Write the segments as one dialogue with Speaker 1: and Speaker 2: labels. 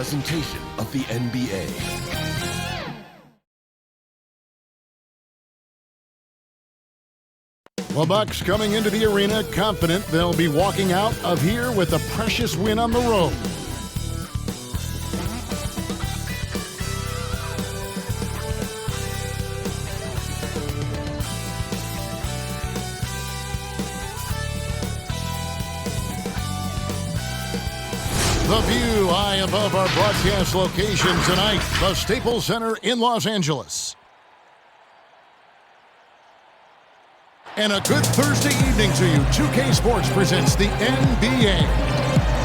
Speaker 1: presentation of the NBA.
Speaker 2: The Bucks coming into the arena confident they'll be walking out of here with a precious win on the road. The view high above our broadcast location tonight, the Staples Center in Los Angeles. And a good Thursday evening to you. 2K Sports presents the NBA.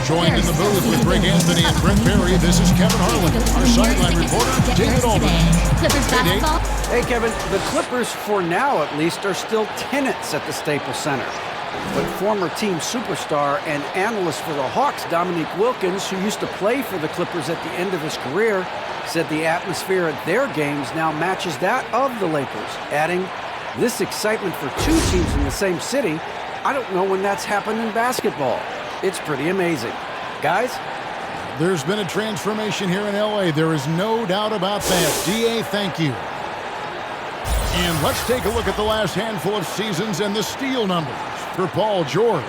Speaker 2: Joined in the booth with Greg Anthony and Brent Berry, this is Kevin Harlan. Our sideline reporter, David Aldridge.
Speaker 3: Clippers basketball.
Speaker 4: Hey, Kevin, the Clippers, for now at least, are still tenants at the Staples Center. But former team superstar and analyst for the Hawks, Dominique Wilkins, who used to play for the Clippers at the end of his career, said the atmosphere at their games now matches that of the Lakers, adding, "This excitement for two teams in the same city, I don't know when that's happened in basketball. It's pretty amazing." Guys?
Speaker 2: There's been a transformation here in LA. There is no doubt about that. DA, thank you. And let's take a look at the last handful of seasons and the steal numbers for Paul George.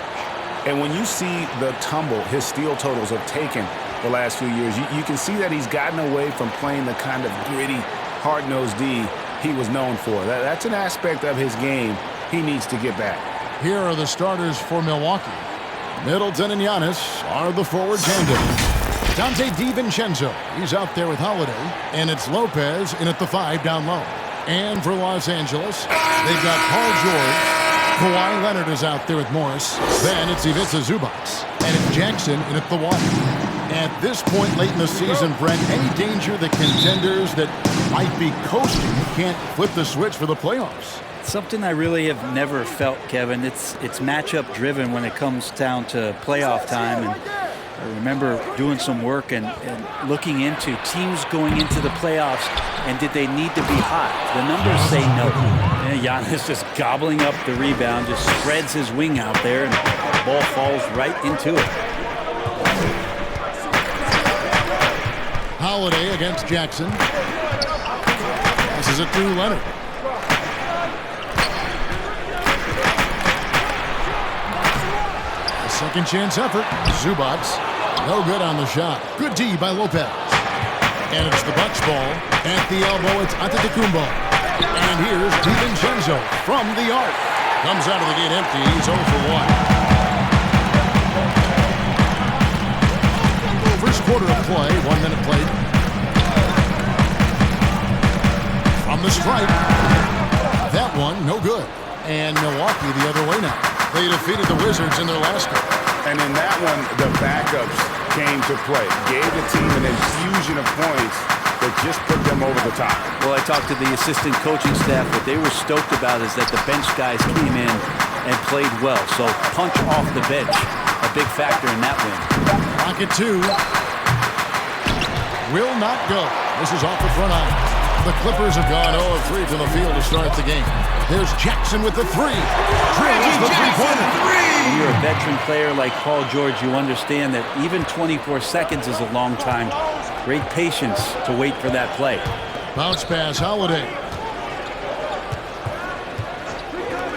Speaker 5: And when you see the tumble his steal totals have taken the last few years, you can see that he's gotten away from playing the kind of gritty, hard-nosed D he was known for. That's an aspect of his game he needs to get back.
Speaker 2: Here are the starters for Milwaukee. Middleton and Giannis are the forward tandem. Dante DiVincenzo, he's out there with Holiday. And it's Lopez in at the 5 down low. And for Los Angeles, they've got Paul George. Kawhi Leonard is out there with Morris. Then it's Ivica Zubac. And it's Jackson in at the 1. At this point late in the season, Brent, any danger that contenders that might be coasting can't flip the switch for the playoffs?
Speaker 6: Something I really have never felt, Kevin. It's matchup driven when it comes down to playoff time. And I remember doing some work and looking into teams going into the playoffs and did they need to be hot? The numbers say no. And Giannis just gobbling up the rebound, just spreads his wing out there and the ball falls right into it.
Speaker 2: Holiday against Jackson. Passes it to Leonard. A second chance effort. Zubac. No good on the shot. Good D by Lopez. And it's the Bucks ball. At the elbow, it's Antetokounmpo. And here's DiVincenzo from the arc. Comes out of the gate empty. He's 0 for 1. First quarter of play, 1 minute played. From the stripe. That one, no good. And Milwaukee the other way now. They defeated the Wizards in their last game.
Speaker 5: And in that one, the backups came to play. Gave the team an infusion of points that just put them over the top.
Speaker 6: Well, I talked to the assistant coaching staff. What they were stoked about is that the bench guys came in and played well. So punch off the bench, a big factor in that win.
Speaker 2: Rocket 2. Will not go. This is off the front iron. The Clippers have gone 0 of 3 to the field to start the game. There's Jackson with the 3. Drills the three-pointer.
Speaker 6: When you're a veteran player like Paul George, you understand that even 24 seconds is a long time. Great patience to wait for that play.
Speaker 2: Bounce pass, Holiday.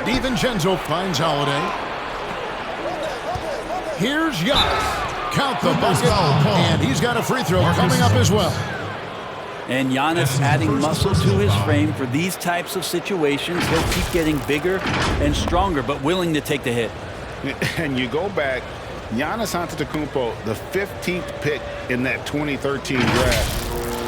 Speaker 2: DiVincenzo finds Holiday. Here's Giannis. Count the bucket. And he's got a free throw coming up as well.
Speaker 6: And Giannis adding muscle to his frame for these types of situations. He'll keep getting bigger and stronger, but willing to take the hit.
Speaker 5: And you go back, Giannis Antetokounmpo, the 15th pick in that 2013 draft.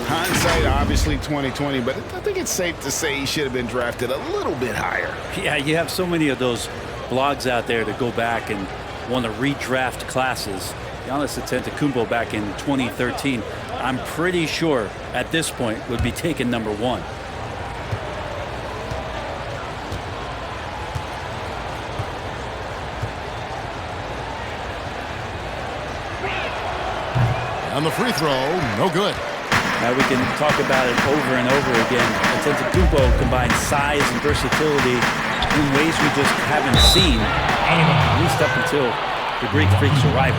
Speaker 5: Hindsight, obviously 2020, but I think it's safe to say he should have been drafted a little bit higher.
Speaker 6: Yeah, you have so many of those blogs out there to go back and want to redraft classes. Giannis Antetokounmpo back in 2013, I'm pretty sure at this point would be taken number 1.
Speaker 2: On the free throw, no good.
Speaker 6: Now we can talk about it over and over again. Antetokounmpo combines size and versatility in ways we just haven't seen, at least up until the Greek Freak's arrival.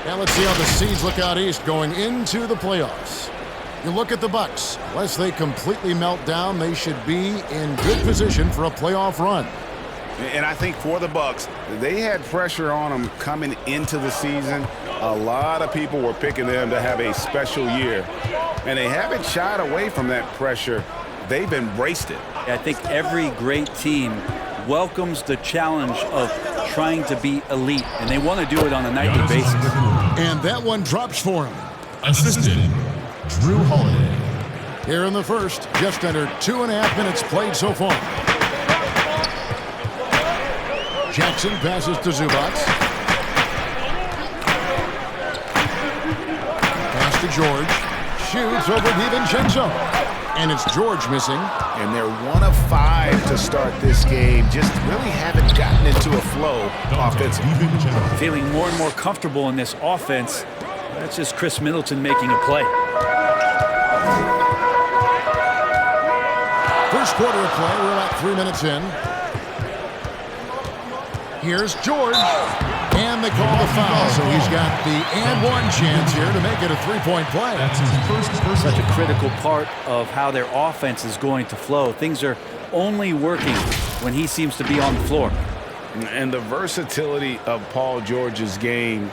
Speaker 2: Now let's see how the Seeds look out east going into the playoffs. You look at the Bucks. Unless they completely melt down, they should be in good position for a playoff run.
Speaker 5: And I think for the Bucks, they had pressure on them coming into the season. A lot of people were picking them to have a special year, and they haven't shied away from that pressure. They've embraced it.
Speaker 6: I think every great team welcomes the challenge of trying to be elite, and they want to do it on a nightly basis.
Speaker 2: And that one drops for him.
Speaker 1: Assisted, Drew Holiday.
Speaker 2: Here in the first, just under 2.5 minutes played so far. Jackson passes to Zubac. Pass to George. Shoots over DiVincenzo. And it's George missing.
Speaker 5: And they're 1 of 5 to start this game. Just really haven't gotten into a flow offensively.
Speaker 6: Feeling more and more comfortable in this offense. That's just Chris Middleton making a play.
Speaker 2: First quarter of play, we're about 3 minutes in. Here's George, and they call the foul, so he's got the and one chance here to make it a three-point play.
Speaker 1: That's his first personal.
Speaker 6: Such a critical part of how their offense is going to flow. Things are only working when he seems to be on the floor.
Speaker 5: And the versatility of Paul George's game,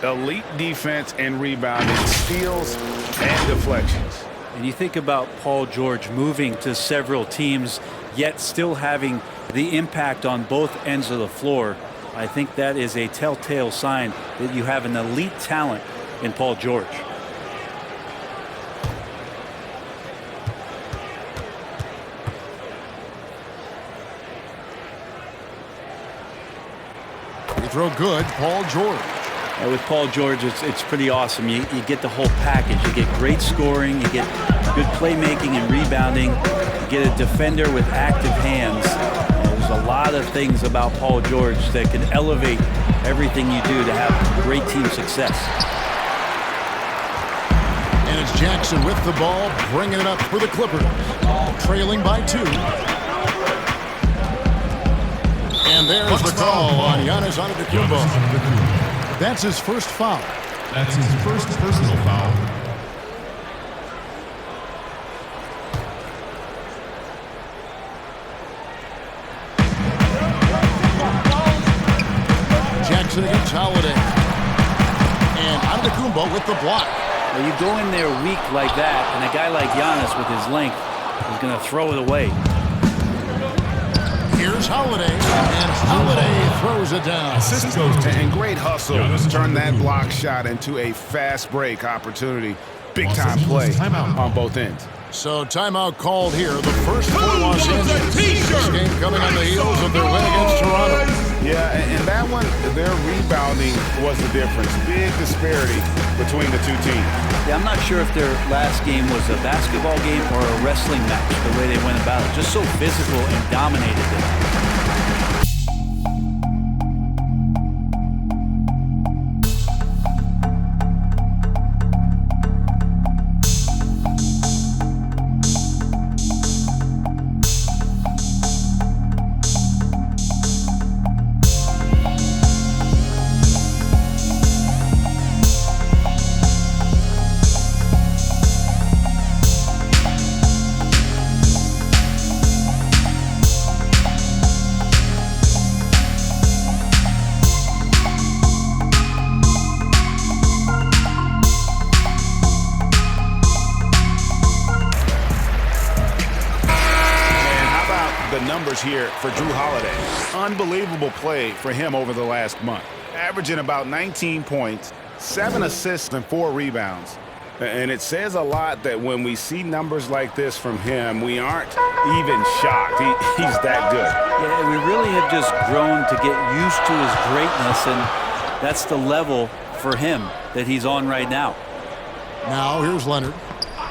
Speaker 5: elite defense and rebounding, steals and deflections.
Speaker 6: And you think about Paul George moving to several teams, yet still having the impact on both ends of the floor. I think that is a telltale sign that you have an elite talent in Paul George.
Speaker 2: You throw good, Paul George.
Speaker 6: With Paul George, it's pretty awesome. You get the whole package. You get great scoring, you get good playmaking and rebounding, you get a defender with active hands. There's a lot of things about Paul George that can elevate everything you do to have great team success.
Speaker 2: And it's Jackson with the ball, bringing it up for the Clippers. Trailing by 2. And there's the call on Giannis Antetokounmpo. That's his first foul.
Speaker 1: That's his first personal foul.
Speaker 2: Jackson against Holiday. And Antetokounmpo with the block.
Speaker 6: Well, you go in there weak like that, and a guy like Giannis with his length is going to throw it away.
Speaker 2: Here's Holiday, and Holiday throws it down.
Speaker 1: Assist goes to
Speaker 5: And great hustle. Turn that block shot into a fast break opportunity. Big time play on both ends.
Speaker 2: So timeout called here. The first for Los Angeles. This game coming on the heels of their win against Toronto.
Speaker 5: Yeah, and that one, their rebounding was the difference. Big disparity between the two teams.
Speaker 6: Yeah, I'm not sure if their last game was a basketball game or a wrestling match, the way they went about it. Just so physical and dominated them.
Speaker 5: Here for Drew Holiday. Unbelievable play for him over the last month. Averaging about 19 points, 7 assists, and 4 rebounds. And it says a lot that when we see numbers like this from him, we aren't even shocked. He's that good.
Speaker 6: Yeah, we really have just grown to get used to his greatness, and that's the level for him that he's on right now.
Speaker 2: Now here's Leonard.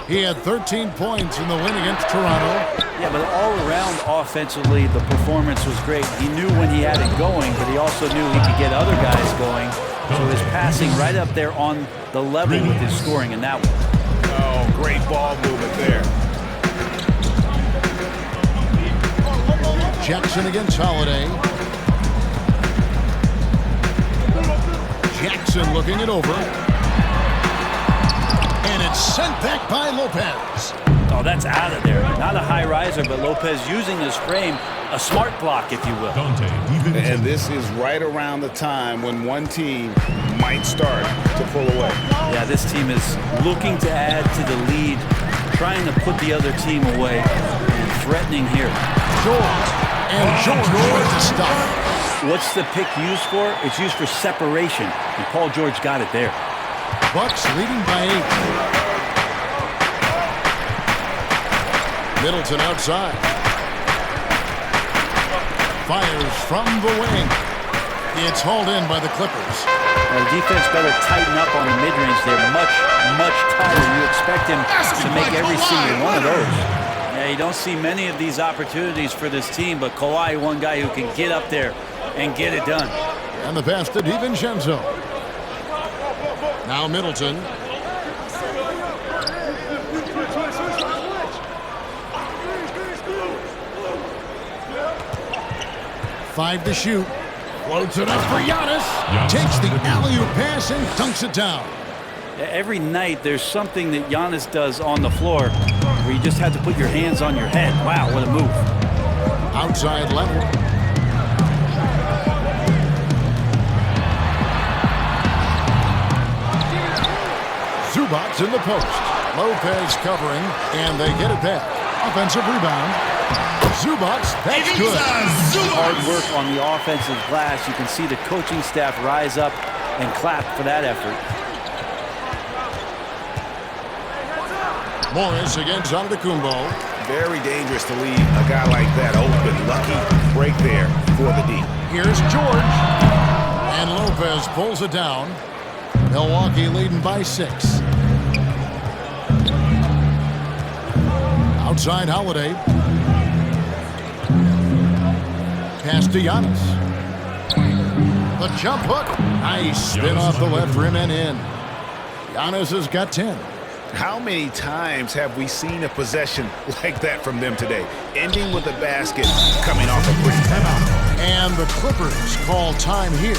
Speaker 2: He had 13 points in the win against Toronto.
Speaker 6: Yeah, but all around offensively, the performance was great. He knew when he had it going, but he also knew he could get other guys going. So his passing right up there on the level with his scoring in that one.
Speaker 5: Oh, great ball movement there.
Speaker 2: Jackson against Holiday. Jackson looking it over. And it's sent back by Lopez.
Speaker 6: Oh, that's out of there. Not a high riser, but Lopez using his frame, a smart block, if you will.
Speaker 1: Dante DiVincenzo.
Speaker 5: And this is right around the time when one team might start to pull away.
Speaker 6: Yeah, this team is looking to add to the lead, trying to put the other team away, and threatening here.
Speaker 2: George. And George with the stop.
Speaker 6: What's the pick used for? It's used for separation, and Paul George got it there.
Speaker 2: Bucks leading by 8. Middleton outside. Fires from the wing. It's hauled in by the Clippers.
Speaker 6: The defense better tighten up on the mid-range. They're much, much tighter. You expect him to make every single one of those. Yeah, you don't see many of these opportunities for this team, but Kawhi, one guy who can get up there and get it done.
Speaker 2: And the pass to DiVincenzo. Now Middleton. Five to shoot. Floats it up for Giannis. Takes the alley-oop pass and dunks it down.
Speaker 6: Every night there's something that Giannis does on the floor where you just have to put your hands on your head. Wow, what a move.
Speaker 2: Outside Leonard. Zubac's in the post. Lopez covering, and they get it back. Offensive rebound. Zubac's, that's good.
Speaker 6: Hard work on the offensive glass. You can see the coaching staff rise up and clap for that effort.
Speaker 2: Morris against Antetokounmpo.
Speaker 5: Very dangerous to leave a guy like that open. Lucky break there for the D.
Speaker 2: Here's George. And Lopez pulls it down. Milwaukee leading by 6. Outside Holiday. Pass to Giannis. The jump hook. Nice spin off the left rim and in. Giannis has got 10.
Speaker 5: How many times have we seen a possession like that from them today? Ending with a basket, coming off a quick timeout.
Speaker 2: And the Clippers call time here.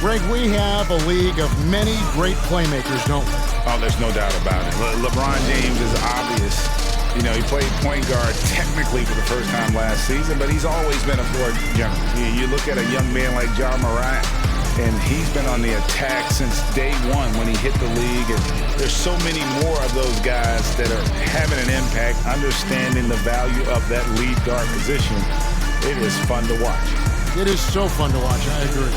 Speaker 2: Greg, we have a league of many great playmakers, don't we?
Speaker 5: Oh, there's no doubt about it. LeBron James is obvious. You know, he played point guard technically for the first time last season, but he's always been a floor general. You look at a young man like Ja Morant, and he's been on the attack since day one when he hit the league. And there's so many more of those guys that are having an impact, understanding the value of that lead guard position. It is fun to watch.
Speaker 2: It is so fun to watch, I agree.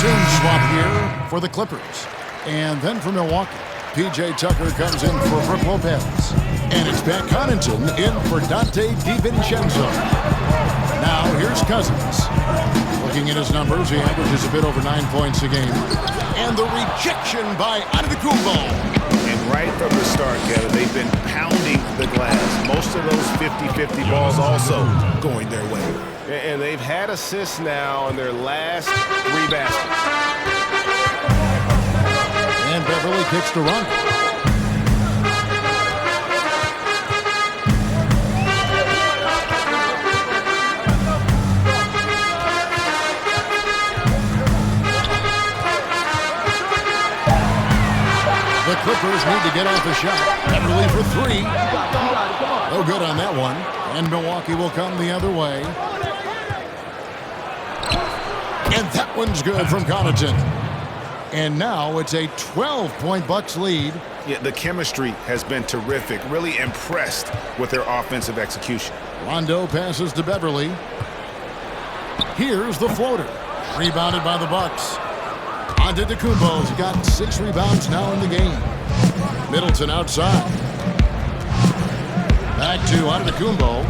Speaker 2: Swap here for the Clippers. And then for Milwaukee, P.J. Tucker comes in for Brook Lopez. And it's Pat Connaughton in for Dante DiVincenzo. Now here's Cousins. Looking at his numbers, he averages a bit over 9 points a game. And the rejection by Antetokounmpo.
Speaker 5: And right from the start, Kevin, they've been pounding the glass. Most of those 50-50 balls also going their way. And they've had assists now in their last 3 baskets.
Speaker 2: And Beverly kicks to run. The Clippers need to get off the shot. Beverly for 3. No good on that one. And Milwaukee will come the other way. And that one's good from Connaughton. And now it's a 12-point Bucks lead.
Speaker 5: Yeah, the chemistry has been terrific. Really impressed with their offensive execution.
Speaker 2: Rondo passes to Beverly. Here's the floater. Rebounded by the Bucks. Antetokounmpo's got 6 rebounds now in the game. Middleton outside. Back to Antetokounmpo.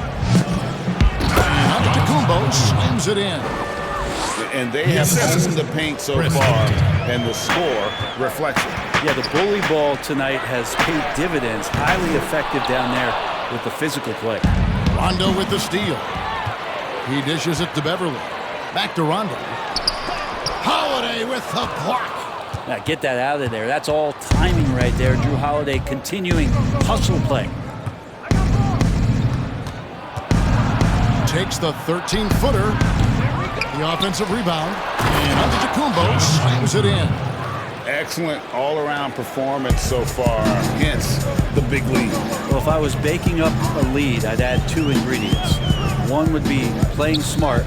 Speaker 2: Antetokounmpo slams it in.
Speaker 5: And they have owned the paint so far, and the score reflects it.
Speaker 6: Yeah, the bully ball tonight has paid dividends. Highly effective down there with the physical play.
Speaker 2: Rondo with the steal. He dishes it to Beverly. Back to Rondo. Holiday with the block.
Speaker 6: Now get that out of there. That's all timing right there. Drew Holiday continuing hustle play.
Speaker 2: Takes the 13-footer. The offensive rebound. And Antetokounmpo slams it in.
Speaker 5: Excellent all-around performance so far, hence the big lead.
Speaker 6: Well, if I was baking up a lead, I'd add two ingredients. One would be playing smart.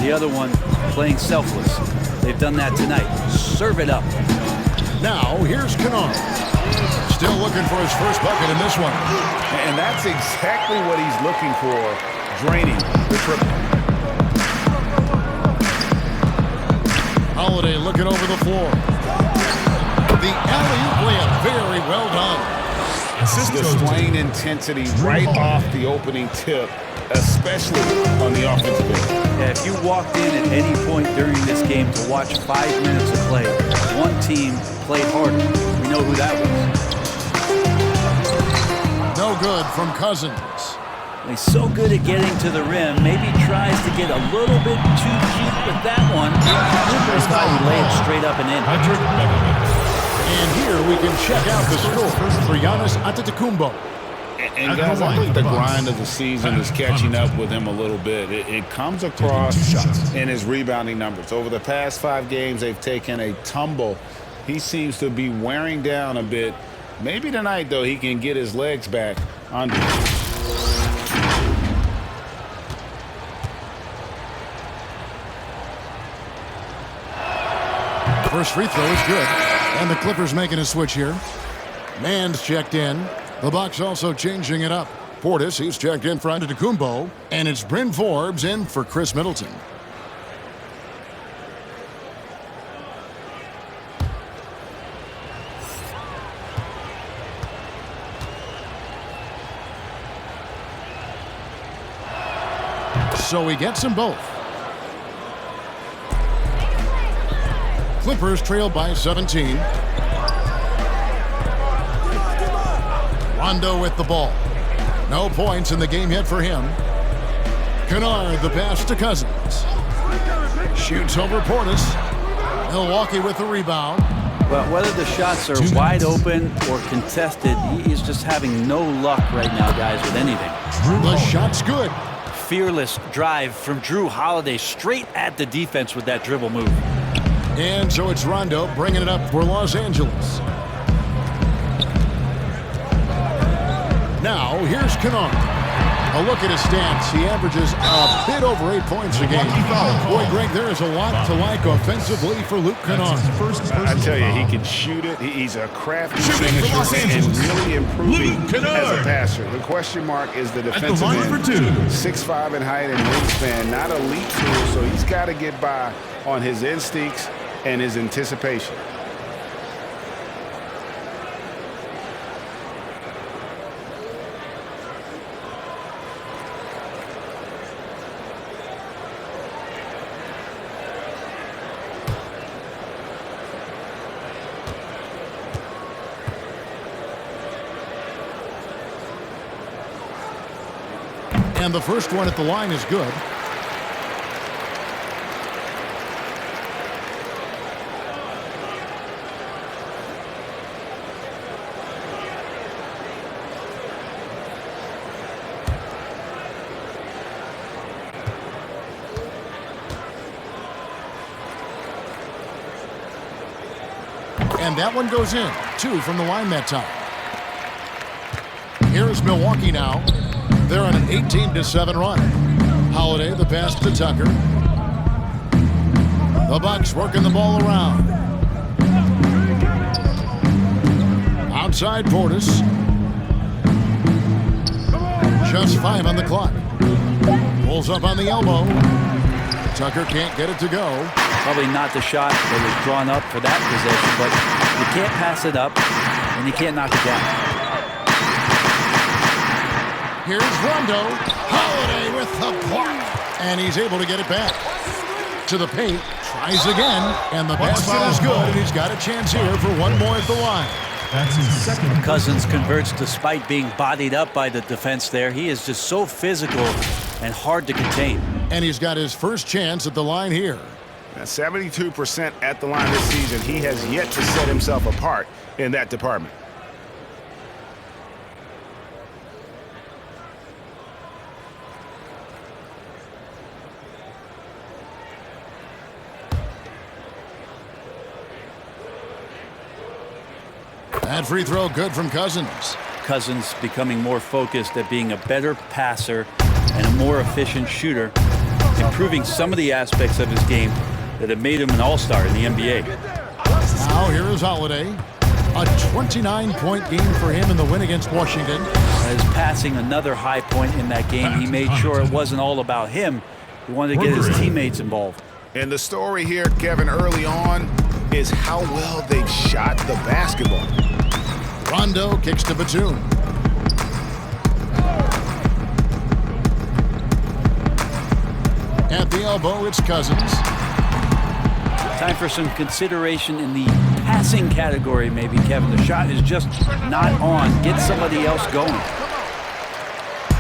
Speaker 6: The other one, playing selfless. They've done that tonight. Serve it up.
Speaker 2: Now, here's Kennard. Still looking for his first bucket in this one.
Speaker 5: And that's exactly what he's looking for, draining the triple.
Speaker 2: Holiday looking over the floor. The alley-oop layup, very well done.
Speaker 5: Displaying intensity right off the opening tip, especially on the offensive end.
Speaker 6: Yeah, if you walked in at any point during this game to watch 5 minutes of play, one team played harder. We know who that was.
Speaker 2: No good from Cousins.
Speaker 6: He's so good at getting to the rim. Maybe tries to get a little bit too cute with that one. This guy lay it straight up and in.
Speaker 2: And here we can check out the score for Giannis Antetokounmpo.
Speaker 5: And guys, I think the grind of the season is catching up with him a little bit. It comes across in his rebounding numbers. Over the past 5 games, they've taken a tumble. He seems to be wearing down a bit. Maybe tonight, though, he can get his legs back under him.
Speaker 2: First free throw is good. And the Clippers making a switch here. Mann's checked in. The Bucks also changing it up. Portis, he's checked in for Antetokounmpo. And it's Bryn Forbes in for Chris Middleton. So he gets them both. Clippers trail by 17. Rondo with the ball. No points in the game yet for him. Kennard the pass to Cousins. Shoots over Portis. Milwaukee with the rebound.
Speaker 6: Well, whether the shots are wide open or contested, he is just having no luck right now, guys, with anything.
Speaker 2: The shot's good.
Speaker 6: Fearless drive from Drew Holiday straight at the defense with that dribble move.
Speaker 2: And so it's Rondo bringing it up for Los Angeles. Now, here's Kennard. A look at his stats. He averages a bit over 8 points a game. Boy, Greg, there is a lot to like offensively for Luke Kennard.
Speaker 5: I tell you, he can shoot it. He's a crafty finisher and really improving as a passer. The question mark is the defensive end. 6'5" in height and wingspan. Not elite tool, so he's got to get by on his instincts and his anticipation.
Speaker 2: And the first one at the line is good. And that one goes in. 2 from the line that time. Here's Milwaukee now. They're on an 18-7 run. Holiday, the pass to Tucker. The Bucks working the ball around. Outside Portis. Just 5 on the clock. Pulls up on the elbow. Tucker can't get it to go.
Speaker 6: Probably not the shot that was drawn up for that possession, but you can't pass it up and you can't knock it down.
Speaker 2: Here's Rondo. Holiday with the block. And he's able to get it back. To the paint. Tries again. And the basket is good. And he's got a chance here for one more at the line.
Speaker 1: That's his second.
Speaker 6: Cousins converts despite being bodied up by the defense there. He is just so physical and hard to contain.
Speaker 2: And he's got his first chance at the line here.
Speaker 5: 72% at the line this season. He has yet to set himself apart in that department.
Speaker 2: That free throw good from Cousins.
Speaker 6: Cousins becoming more focused at being a better passer and a more efficient shooter, improving some of the aspects of his game that have made him an all-star in the NBA.
Speaker 2: Now here is Holiday. A 29-point game for him in the win against Washington.
Speaker 6: As passing another high point in that game, he made sure it wasn't all about him. He wanted to get his teammates involved.
Speaker 5: And the story here, Kevin, early on is how well they've shot the basketball.
Speaker 2: Rondo kicks to Batum. At the elbow, it's Cousins.
Speaker 6: Time for some consideration in the passing category, maybe, Kevin. The shot is just not on. Get somebody else going.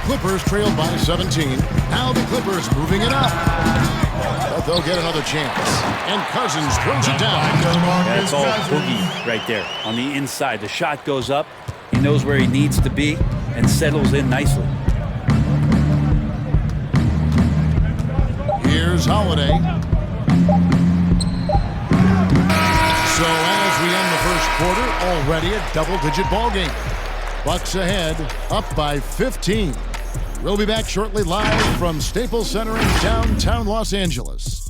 Speaker 2: Clippers trailed by 17. Now the Clippers moving it up. But they'll get another chance. And Cousins throws it down.
Speaker 6: That's all Boogie right there on the inside. The shot goes up. He knows where he needs to be and settles in nicely.
Speaker 2: Here's Holiday. So as we end the first quarter, already a double-digit ball game. Bucks ahead, up by 15. We'll be back shortly live from Staples Center in downtown Los Angeles.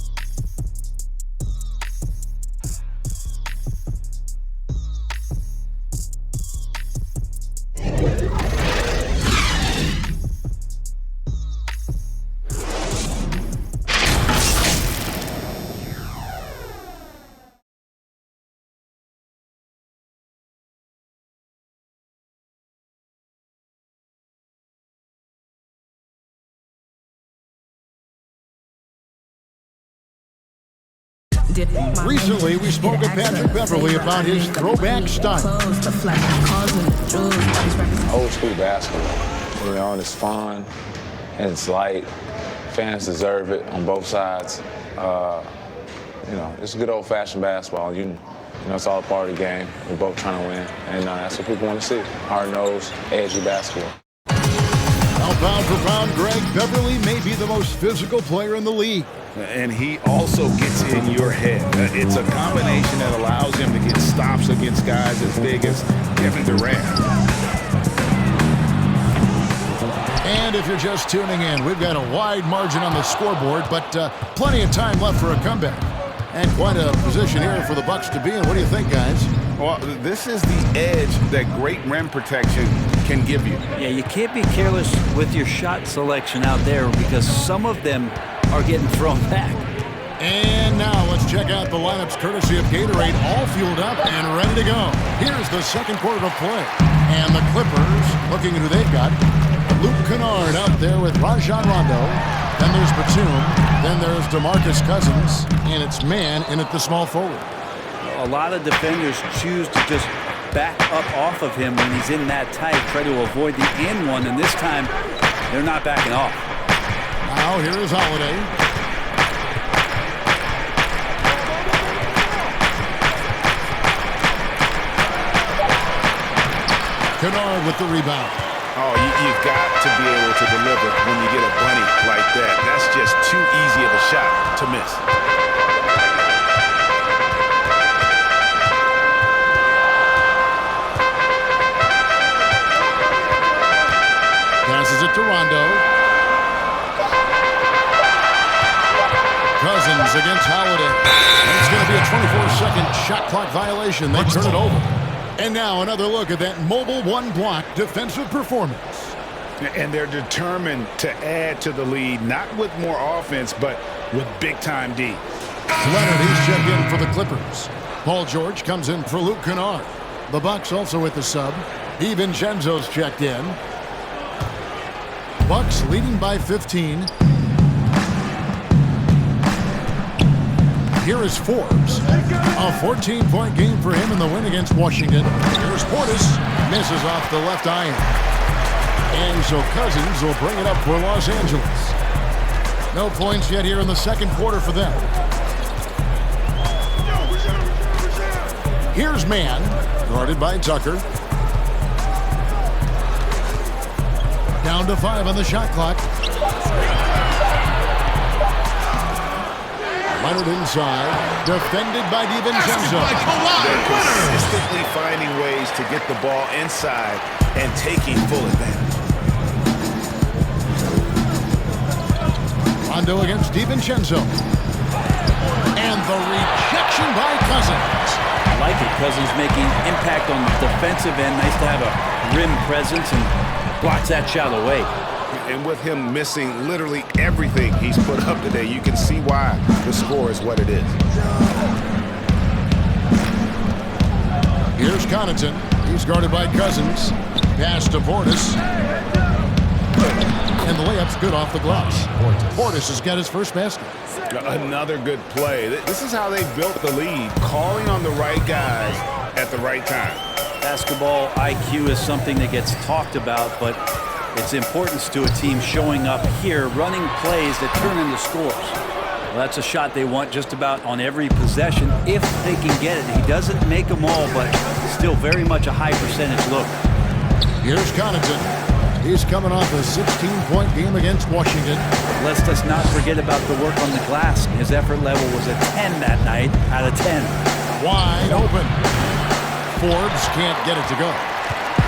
Speaker 2: Recently, we spoke with Patrick Beverly about his throwback style.
Speaker 3: Old school basketball, you know, and it's fun and it's light. Fans deserve it on both sides. You know, it's good old-fashioned basketball. You know, it's all a part of the game. We're both trying to win, and that's what people want to see. Hard-nosed, edgy basketball.
Speaker 2: Now, pound for pound, Greg Beverly may be the most physical player in the league.
Speaker 5: And he also gets in your head. It's a combination that allows him to get stops against guys as big as Kevin Durant.
Speaker 2: And if you're just tuning in, we've got a wide margin on the scoreboard, but plenty of time left for a comeback. And quite a position here for the Bucks to be in. What do you think, guys?
Speaker 5: Well, this is the edge that great rim protection can give you.
Speaker 6: Yeah, you can't be careless with your shot selection out there because some of them are getting thrown back.
Speaker 2: And now let's check out the lineups courtesy of Gatorade, all fueled up and ready to go. Here's the second quarter of play. And the Clippers, looking at who they've got. Luke Kennard out there with Rajon Rondo. Then there's Batum. Then there's DeMarcus Cousins. And it's man in at the small forward.
Speaker 6: A lot of defenders choose to just back up off of him when he's in that tight, try to avoid the and one, and this time they're not backing off.
Speaker 2: Now here is Holiday. Kennard with the rebound.
Speaker 5: Oh, you've got to be able to deliver when you get a bunny like that. That's just too easy of a shot to miss.
Speaker 2: Passes it to Rondo. Cousins against Holiday. And it's going to be a 24-second shot clock violation. They turn it over. And now another look at that mobile one-block defensive performance.
Speaker 5: And they're determined to add to the lead, not with more offense, but with big-time D.
Speaker 2: Leonard, he's checked in for the Clippers. Paul George comes in for Luke Kennard. The Bucks also with the sub. DiVincenzo's checked in. Bucks leading by 15. Here is Forbes. A 14-point game for him in the win against Washington. Here's Portis. Misses off the left iron. And so Cousins will bring it up for Los Angeles. No points yet here in the second quarter for them. Here's Mann, guarded by Tucker. Down to 5 on the shot clock. Leonard inside, defended by DiVincenzo.
Speaker 5: They're consistently finding ways to get the ball inside and taking full advantage.
Speaker 2: Rondo against DiVincenzo. And the rejection by Cousins.
Speaker 6: I like it. Cousins making impact on the defensive end. Nice to have a rim presence and blocks that shot away.
Speaker 5: And with him missing literally everything he's put up today, you can see why the score is what it is.
Speaker 2: Here's Connaughton. He's guarded by Cousins. Pass to Portis. And the layup's good off the glass. Portis has got his first basket.
Speaker 5: Another good play. This is how they built the lead, calling on the right guys at the right time.
Speaker 6: Basketball IQ is something that gets talked about, but its importance to a team showing up here, running plays that turn into scores. Well, that's a shot they want just about on every possession if they can get it. He doesn't make them all, but still very much a high percentage look.
Speaker 2: Here's Connaughton. He's coming off a 16-point game against Washington.
Speaker 6: Let's just not forget about the work on the glass. His effort level was a 10 that night out of 10.
Speaker 2: Wide open. Forbes can't get it to go.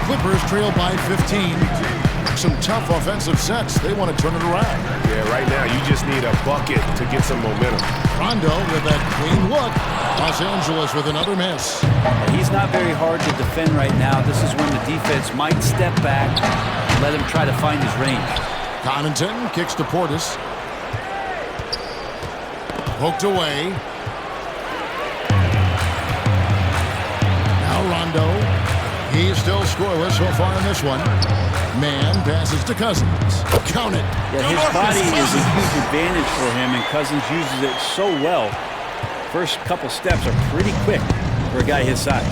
Speaker 2: Clippers trail by 15. Some tough offensive sets. They want to turn it around.
Speaker 5: Yeah, right now you just need a bucket to get some momentum.
Speaker 2: Rondo with that clean look. Los Angeles with another miss.
Speaker 6: He's not very hard to defend right now. This is when the defense might step back and let him try to find his range.
Speaker 2: Connaughton kicks to Portis. Poked away. Now Rondo. He's still scoreless so far in this one. Mann passes to Cousins. Count it.
Speaker 6: Yeah, his body is a huge advantage for him, and Cousins uses it so well. First couple steps are pretty quick for a guy his size.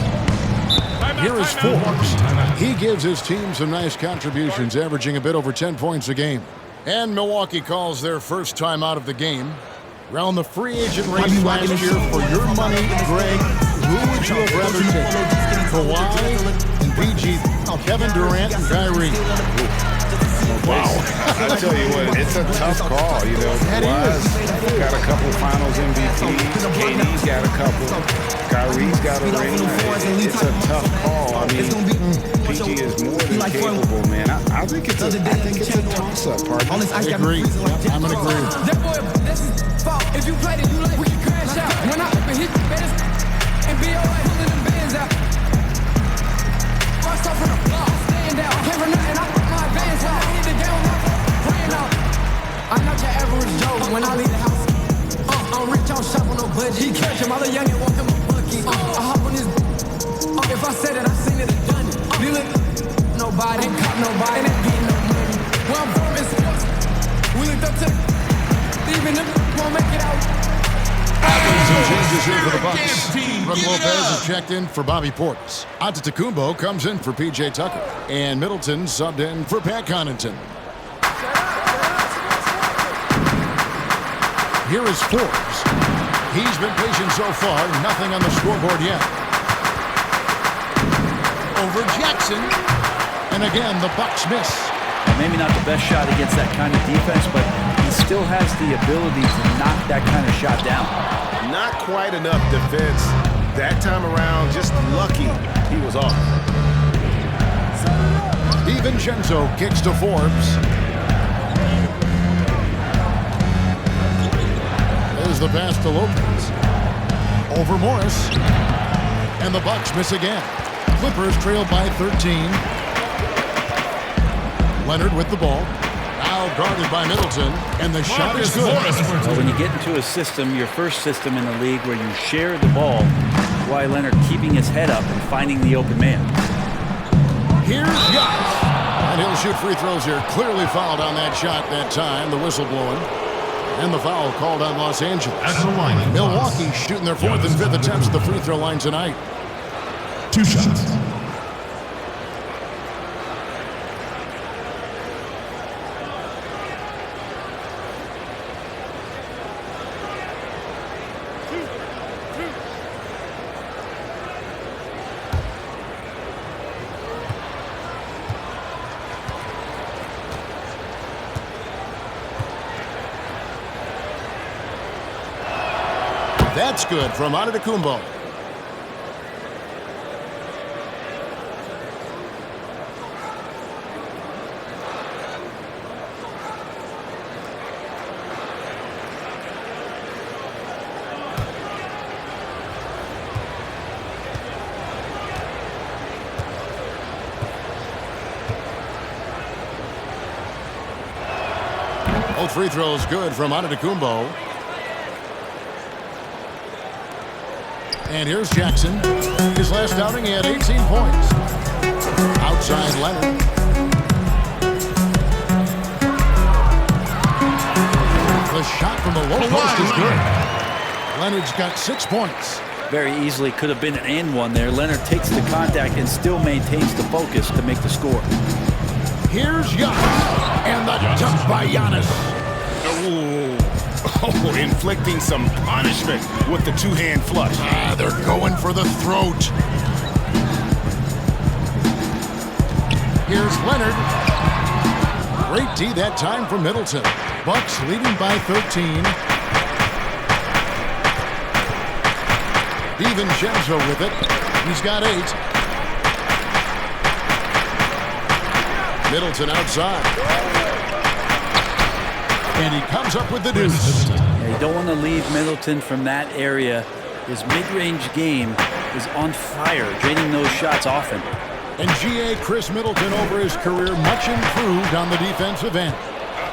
Speaker 2: Here is Forbes. He gives his team some nice contributions, averaging a bit over 10 points a game. And Milwaukee calls their first time out of the game. Around the free agent race last year, for your money, Greg, who would you have rather taken? Kawhi and PG, Kevin Durant and Kyrie.
Speaker 5: Wow. I'll tell you what, it's a tough call, you know. Kawhi's got a couple finals MVPs. KD's got a couple. Kyrie's got a ring. It's a tough call. I mean, PG is more than capable, man. I think it's a toss-up, partner.
Speaker 2: I agree. Yep, I'm going to agree.
Speaker 7: If you played it, you like we can crash out. When I open, hit the best and be alright, pulling them bands out. Bust off from the block, stand out. Came from nothing, I put my advance out. Hit the game, praying out. I'm not your average Joe when I leave the house. I'm rich, I don't shop on no budget. He catch him, all the young and walk in my bucket. I hop on his. If I said it, I seen it and done it. You look nobody, ain't caught nobody, ain't getting no money. Where I'm from is sports. We looked up to even if we won't make it out.
Speaker 2: Some changes here for the Bucks. Brook Lopez is checked in for Bobby Portis. Antetokounmpo comes in for P.J. Tucker. And Middleton subbed in for Pat Connaughton. Here is Forbes. He's been patient so far. Nothing on the scoreboard yet. Over Jackson. And again, the Bucks miss.
Speaker 6: Maybe not the best shot against that kind of defense, but he still has the ability to knock that kind of shot down.
Speaker 5: Not quite enough defense that time around. Just lucky he was off.
Speaker 2: DiVincenzo kicks to Forbes. There's the pass to Lopez. Over Morris. And the Bucks miss again. Clippers trail by 13. Leonard with the ball. Now guarded by Middleton. And the shot is good.
Speaker 6: Well, when you get into a system, your first system in the league where you share the ball, Kawhi Leonard keeping his head up and finding the open man.
Speaker 2: Here's Giannis. And he'll shoot free throws here. Clearly fouled on that shot that time. The whistle blowing. And the foul called on Los Angeles.
Speaker 1: At the line for
Speaker 2: Milwaukee
Speaker 1: Bucks.
Speaker 2: shooting their 4th and 5th attempts at the free throw line tonight.
Speaker 1: 2 shots.
Speaker 2: That's good from Antetokounmpo. Both free throws good from Antetokounmpo. And here's Jackson. His last outing, he had 18 points. Outside Leonard. The shot from the low post is good. Leonard's got 6 points.
Speaker 6: Very easily could have been an and one there. Leonard takes the contact and still maintains the focus to make the score.
Speaker 2: Here's Giannis. And the dunk by Giannis.
Speaker 5: Oh, inflicting some punishment with the two-hand flush.
Speaker 2: They're going for the throat. Here's Leonard. Great D that time from Middleton. Bucks leading by 13. DiVincenzo with it. He's got 8. Middleton outside. And he comes up with the deuce.
Speaker 6: Yeah, you don't want to leave Middleton from that area. His mid-range game is on fire, draining those shots often.
Speaker 2: And G.A. Chris Middleton over his career, much improved on the defensive end.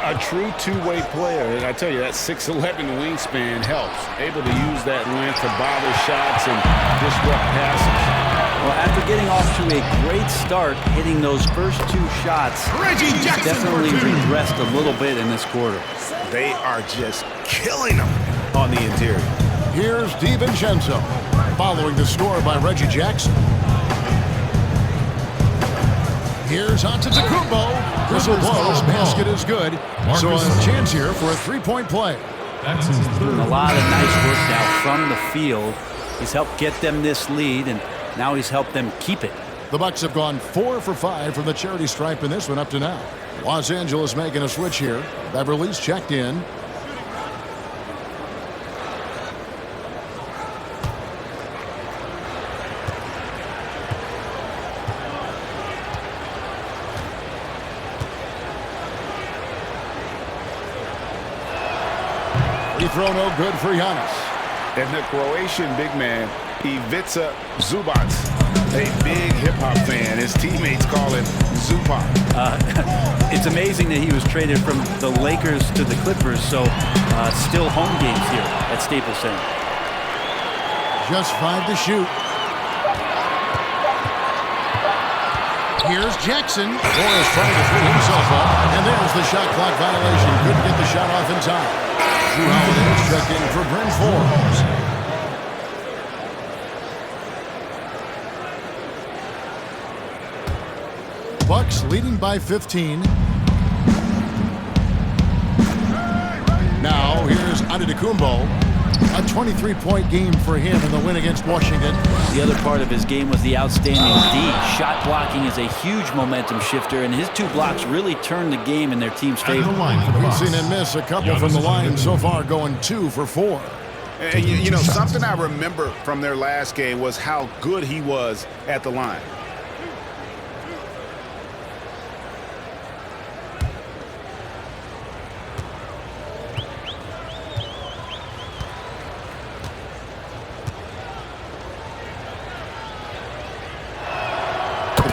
Speaker 5: A true two-way player. And I tell you, that 6'11" wingspan helps. Able to use that length to bother shots and disrupt passes.
Speaker 6: Well, after getting off to a great start, hitting those first 2 shots, definitely regressed a little bit in this quarter.
Speaker 5: They are just killing them on the interior.
Speaker 2: Here's DiVincenzo, following the score by Reggie Jackson. Here's Antetokounmpo. Whistle blows, basket is good. So a chance here for a 3-point play.
Speaker 1: That's his third.
Speaker 6: A lot of nice work now from the field. He's helped get them this lead, and now he's helped them keep it.
Speaker 2: The Bucks have gone 4 for 5 from the charity stripe in this one up to now. Los Angeles making a switch here. Beverly's checked in. Free throw no good for Giannis.
Speaker 5: And the Croatian big man, Ivica Zubac, a big hip-hop fan. His teammates call him Zupac.
Speaker 6: It's amazing that he was traded from the Lakers to the Clippers, so still home games here at Staples Center.
Speaker 2: Just 5 to shoot. Here's Jackson. Morris trying to free himself up, and there's the shot clock violation. Couldn't get the shot off in time. Drew Holiday's checked in for Bryn Forbes. Bucks leading by 15. Now here's Antetokounmpo. A 23-point game for him in the win against Washington.
Speaker 6: The other part of his game was the outstanding D. Shot blocking is a huge momentum shifter, and his 2 blocks really turned the game in their team's favor.
Speaker 2: We've seen him miss a couple from the line so far, going 2 for 4.
Speaker 5: And you know, something I remember from their last game was how good he was at the line.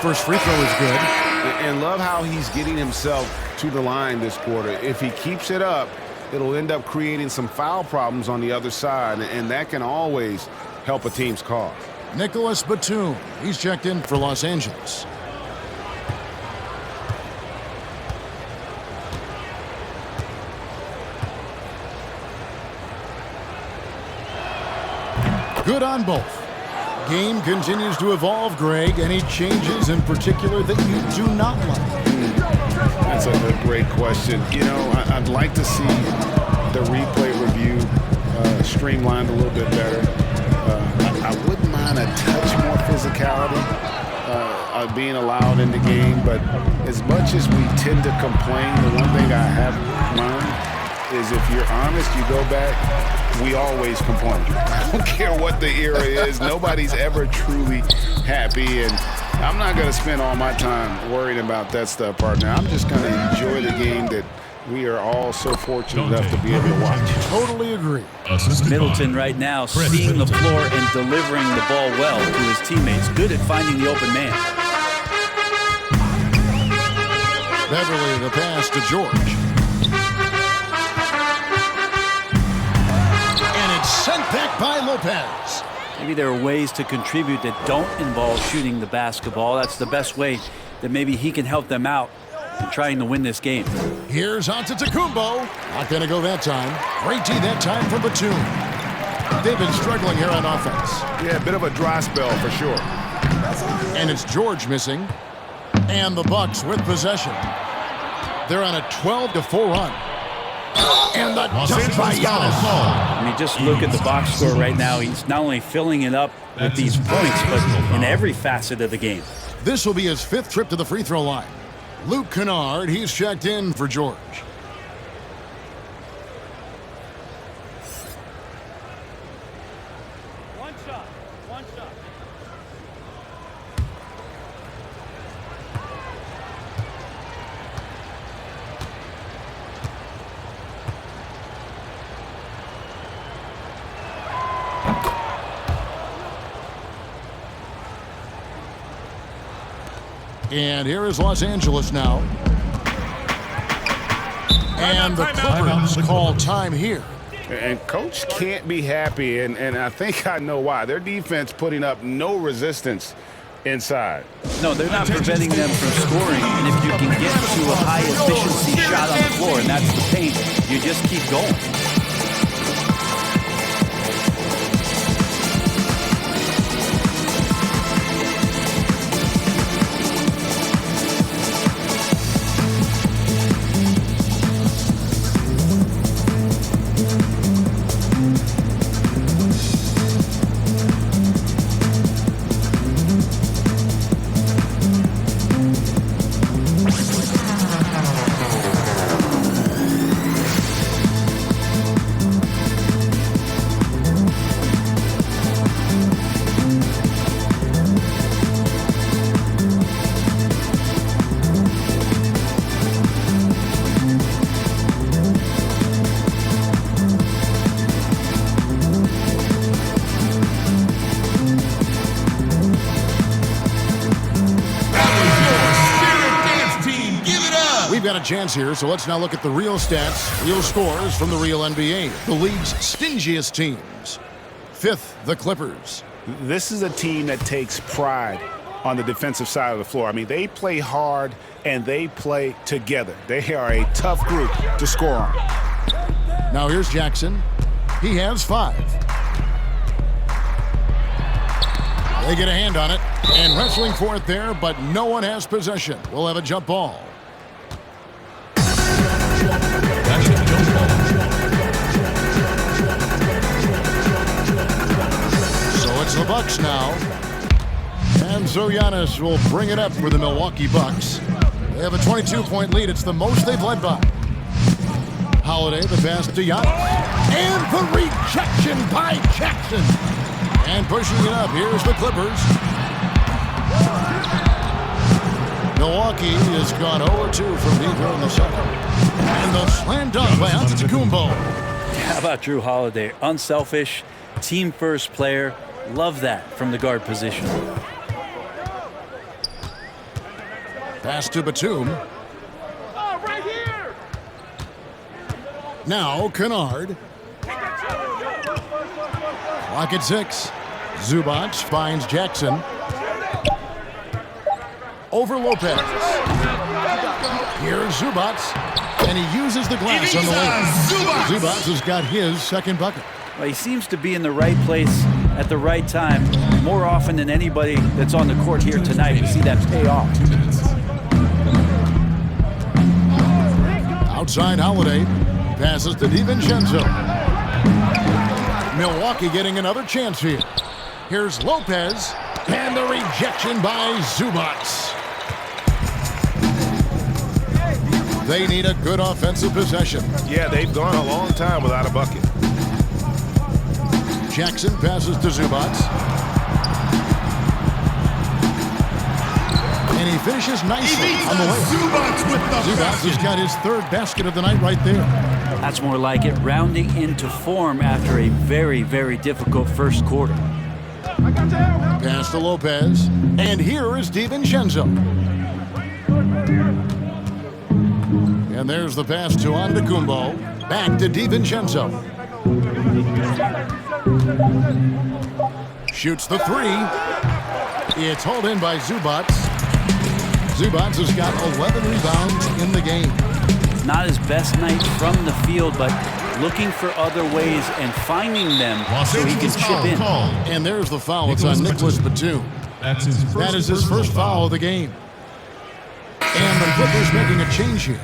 Speaker 2: First free throw is good.
Speaker 5: And love how he's getting himself to the line this quarter. If he keeps it up, it'll end up creating some foul problems on the other side, and that can always help a team's cause.
Speaker 2: Nicholas Batum. He's checked in for Los Angeles. Good on both. Game continues to evolve, Greg. Any changes in particular that you do not like?
Speaker 5: That's a great question. You know, I'd like to see the replay review streamlined a little bit better. I wouldn't mind a touch more physicality being allowed in the game, but as much as we tend to complain, the one thing I have learned is if you're honest, you go back, we always complain. I don't care what the era is. Nobody's ever truly happy, and I'm not going to spend all my time worrying about that stuff, partner. I'm just going to enjoy the game that we are all so fortunate enough to be able to watch.
Speaker 2: Totally agree.
Speaker 6: Middleton right now seeing the floor and delivering the ball well to his teammates. Good at finding the open man.
Speaker 2: Beverly, the pass to George. And it's sent back by Lopez.
Speaker 6: Maybe there are ways to contribute that don't involve shooting the basketball. That's the best way that maybe he can help them out in trying to win this game.
Speaker 2: Here's Antetokounmpo. Not going to go that time. Great D that time from Batum. They've been struggling here on offense.
Speaker 5: Yeah, a bit of a dry spell for sure.
Speaker 2: And it's George missing. And the Bucks with possession. They're on a 12-4 run. And the dunk by Giannis.
Speaker 6: I mean, just look at the box score right now. He's not only filling it up with these points, but in every facet of the game.
Speaker 2: This will be his 5th trip to the free throw line. Luke Kennard, he's checked in for George.
Speaker 8: One shot.
Speaker 2: And here is Los Angeles now. And the Clippers call time here.
Speaker 5: And Coach can't be happy, and I think I know why. Their defense putting up no resistance inside.
Speaker 6: No, they're not preventing them from scoring. And if you can get to a high-efficiency shot on the floor, and that's the paint, you just keep going.
Speaker 2: We've got a chance here, so let's now look at the real stats, real scores from the real NBA. The league's stingiest teams. 5th, the Clippers.
Speaker 5: This is a team that takes pride on the defensive side of the floor. I mean, they play hard and they play together. They are a tough group to score on.
Speaker 2: Now here's Jackson. He has 5. They get a hand on it and wrestling for it there, but no one has possession. We'll have a jump ball. So it's the Bucks now. And so Giannis will bring it up for the Milwaukee Bucks. They have a 22-point lead. It's the most they've led by. Holiday, the pass to Giannis. And the rejection by Jackson. And pushing it up, here's the Clippers. Milwaukee has gone 0-2 from deep here in the second. And the slam dunk by Antetokounmpo.
Speaker 6: How about Drew Holiday? Unselfish, team-first player. Love that from the guard position.
Speaker 2: Pass to Batum.
Speaker 8: Right here.
Speaker 2: Now Kennard. Clock at 6. Zubac finds Jackson. Over Lopez. Here's Zubac. And he uses the glass on the wing. Zubac has got his second bucket.
Speaker 6: Well, he seems to be in the right place at the right time more often than anybody that's on the court here tonight. We see that pay off.
Speaker 2: Outside Holiday. Passes to DiVincenzo. Milwaukee getting another chance here. Here's Lopez. And the rejection by Zubac. They need a good offensive possession.
Speaker 9: Yeah, they've gone a long time without a bucket.
Speaker 2: Jackson passes to Zubac. And he finishes nicely on the way. Zubac has got his third basket of the night right there.
Speaker 6: That's more like it, rounding into form after a very, very difficult first quarter.
Speaker 2: Pass to Lopez. And here is DiVincenzo. And there's the pass to Antetokounmpo. Back to DiVincenzo. Shoots the three. It's hauled in by Zubac. Zubac has got 11 rebounds in the game.
Speaker 6: Not his best night from the field, but looking for other ways and finding them so he can chip in.
Speaker 2: And there's the foul. It's on Nicholas Batum.
Speaker 1: That
Speaker 2: is his first foul of the game. And the Clippers making a change here.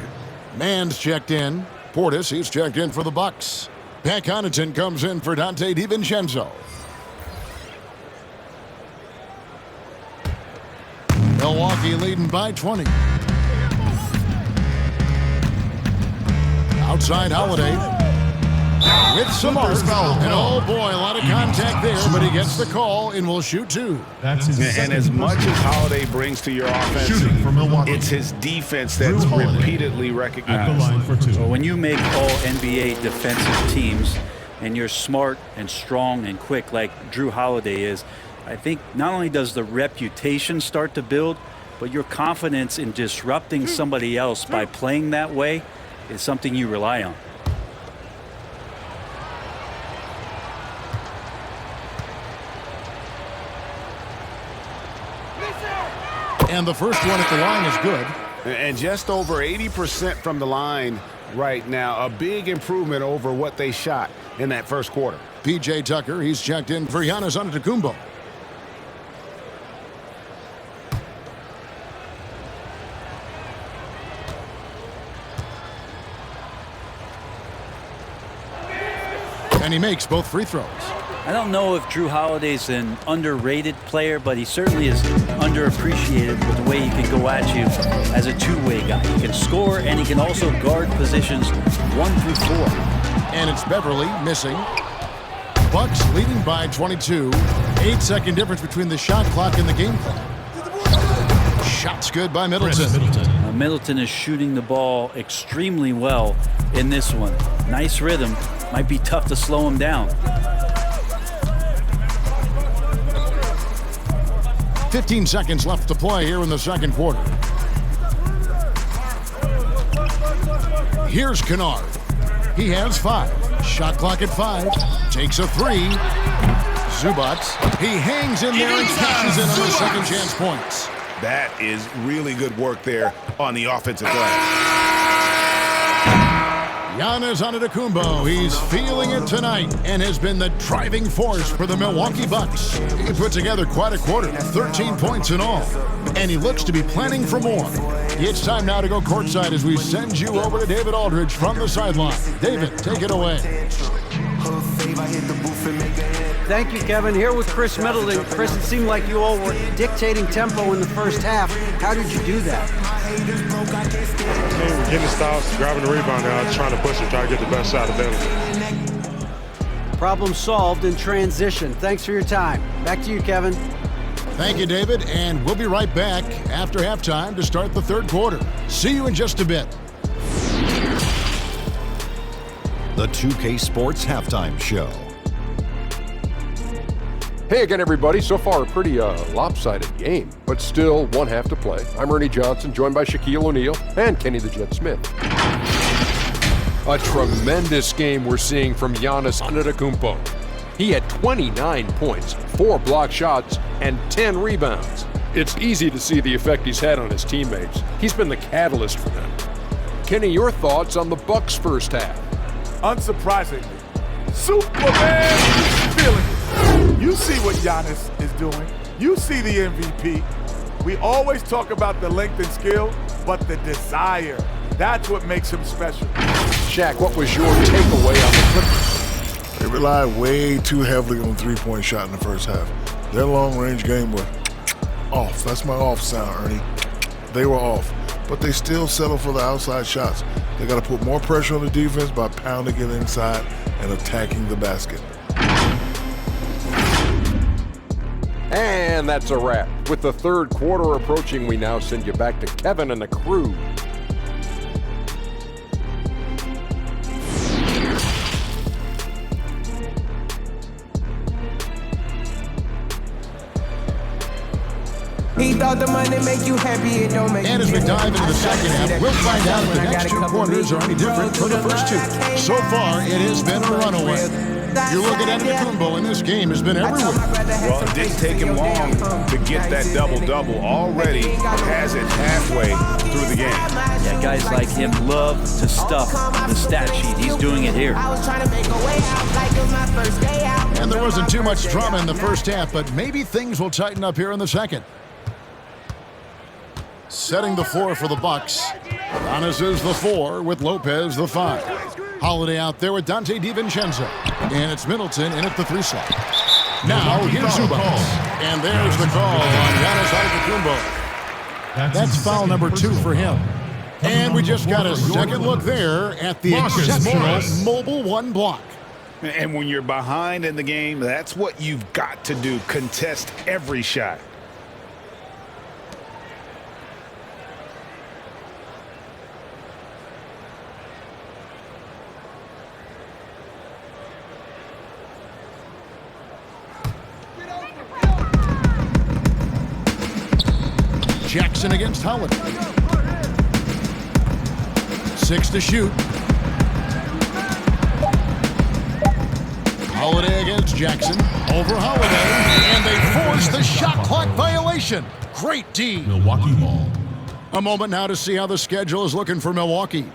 Speaker 2: Mann's checked in. Portis, he's checked in for the Bucks. Pat Connaughton comes in for Dante DiVincenzo. Milwaukee leading by 20. Outside Holiday. With some arc. And oh boy, a lot of contact there, but he gets the call and will shoot two.
Speaker 9: And as much as Holiday brings to your offense, it's his defense that's repeatedly recognized.
Speaker 6: So when you make all NBA defensive teams and you're smart and strong and quick like Drew Holiday is, I think not only does the reputation start to build, but your confidence in disrupting somebody else by playing that way is something you rely on.
Speaker 2: And the first one at the line is good.
Speaker 9: And just over 80% from the line right now. A big improvement over what they shot in that first quarter.
Speaker 2: P.J. Tucker, he's checked in for Giannis Antetokounmpo. And he makes both free throws.
Speaker 6: I don't know if Drew Holiday's an underrated player, but he certainly is underappreciated with the way he can go at you as a two-way guy. He can score, and he can also guard positions 1 through 4.
Speaker 2: And it's Beverly missing. Bucks leading by 22. 8-second difference between the shot clock and the game clock. Shot's good by Middleton.
Speaker 6: Middleton is shooting the ball extremely well in this one. Nice rhythm. Might be tough to slow him down.
Speaker 2: 15 seconds left to play here in the second quarter. Here's Kennard. He has 5. Shot clock at 5. Takes a 3. Zubac. He hangs in there and cashes in on the second chance points.
Speaker 9: That is really good work there on the offensive glass.
Speaker 2: Giannis Antetokounmpo, he's feeling it tonight and has been the driving force for the Milwaukee Bucks. He put together quite a quarter, 13 points in all, and he looks to be planning for more. It's time now to go courtside as we send you over to David Aldridge from the sideline. David, take it away.
Speaker 4: Thank you, Kevin. Here with Chris Middleton. Chris, it seemed like you all were dictating tempo in the first half. How did you do that?
Speaker 10: Getting the stops, grabbing the rebound, and trying to push it, try to get the best shot available.
Speaker 4: Problem solved in transition. Thanks for your time. Back to you, Kevin.
Speaker 2: Thank you, David, and we'll be right back after halftime to start the third quarter. See you in just a bit.
Speaker 11: The 2K Sports Halftime Show.
Speaker 12: Hey again, everybody. So far, a pretty lopsided game, but still one half to play. I'm Ernie Johnson, joined by Shaquille O'Neal and Kenny the Jet Smith. A tremendous game we're seeing from Giannis Antetokounmpo. He had 29 points, 4 blocked shots, and 10 rebounds. It's easy to see the effect he's had on his teammates. He's been the catalyst for them. Kenny, your thoughts on the Bucks' first half?
Speaker 13: Unsurprisingly, Superman is feeling it. You see what Giannis is doing. You see the MVP. We always talk about the length and skill, but the desire, that's what makes him special.
Speaker 12: Shaq, what was your takeaway on the Clippers?
Speaker 14: They relied way too heavily on three-point shot in the first half. Their long-range game was off. That's my off sound, Ernie. They were off, but they still settle for the outside shots. They got to put more pressure on the defense by pounding it inside and attacking the basket.
Speaker 12: And that's a wrap. With the third quarter approaching, we now send you back to Kevin and the crew.
Speaker 7: He thought the money make you happy, it don't make
Speaker 2: And as we dive into the second half, we'll find out if the next two quarters are any different from the first two. So far, it has been a runaway. You look at Antetokounmpo, and this game has been everywhere.
Speaker 5: Well, it didn't take him long to get that double-double. Already has it halfway through the game.
Speaker 6: Yeah, guys like him love to stuff the stat sheet. He's doing it here.
Speaker 2: And there wasn't too much drama in the first half, but maybe things will tighten up here in the second. Setting the floor for the Bucks. Giannis is the 4 with Lopez the 5. Holiday out there with Dante DiVincenzo. And it's Middleton in at the 3 slot. Now here's Zubac. And there's the call on Giannis Antetokounmpo. That's foul number 2 for him. And we just got a second look there at the exceptional mobile 1 block.
Speaker 5: And when you're behind in the game, that's what you've got to do. Contest every shot.
Speaker 2: Jackson against Holiday. 6 to shoot. Holiday against Jackson. Over Holiday. And they force the shot clock violation. Great D.
Speaker 1: Milwaukee ball.
Speaker 2: A moment now to see how the schedule is looking for Milwaukee.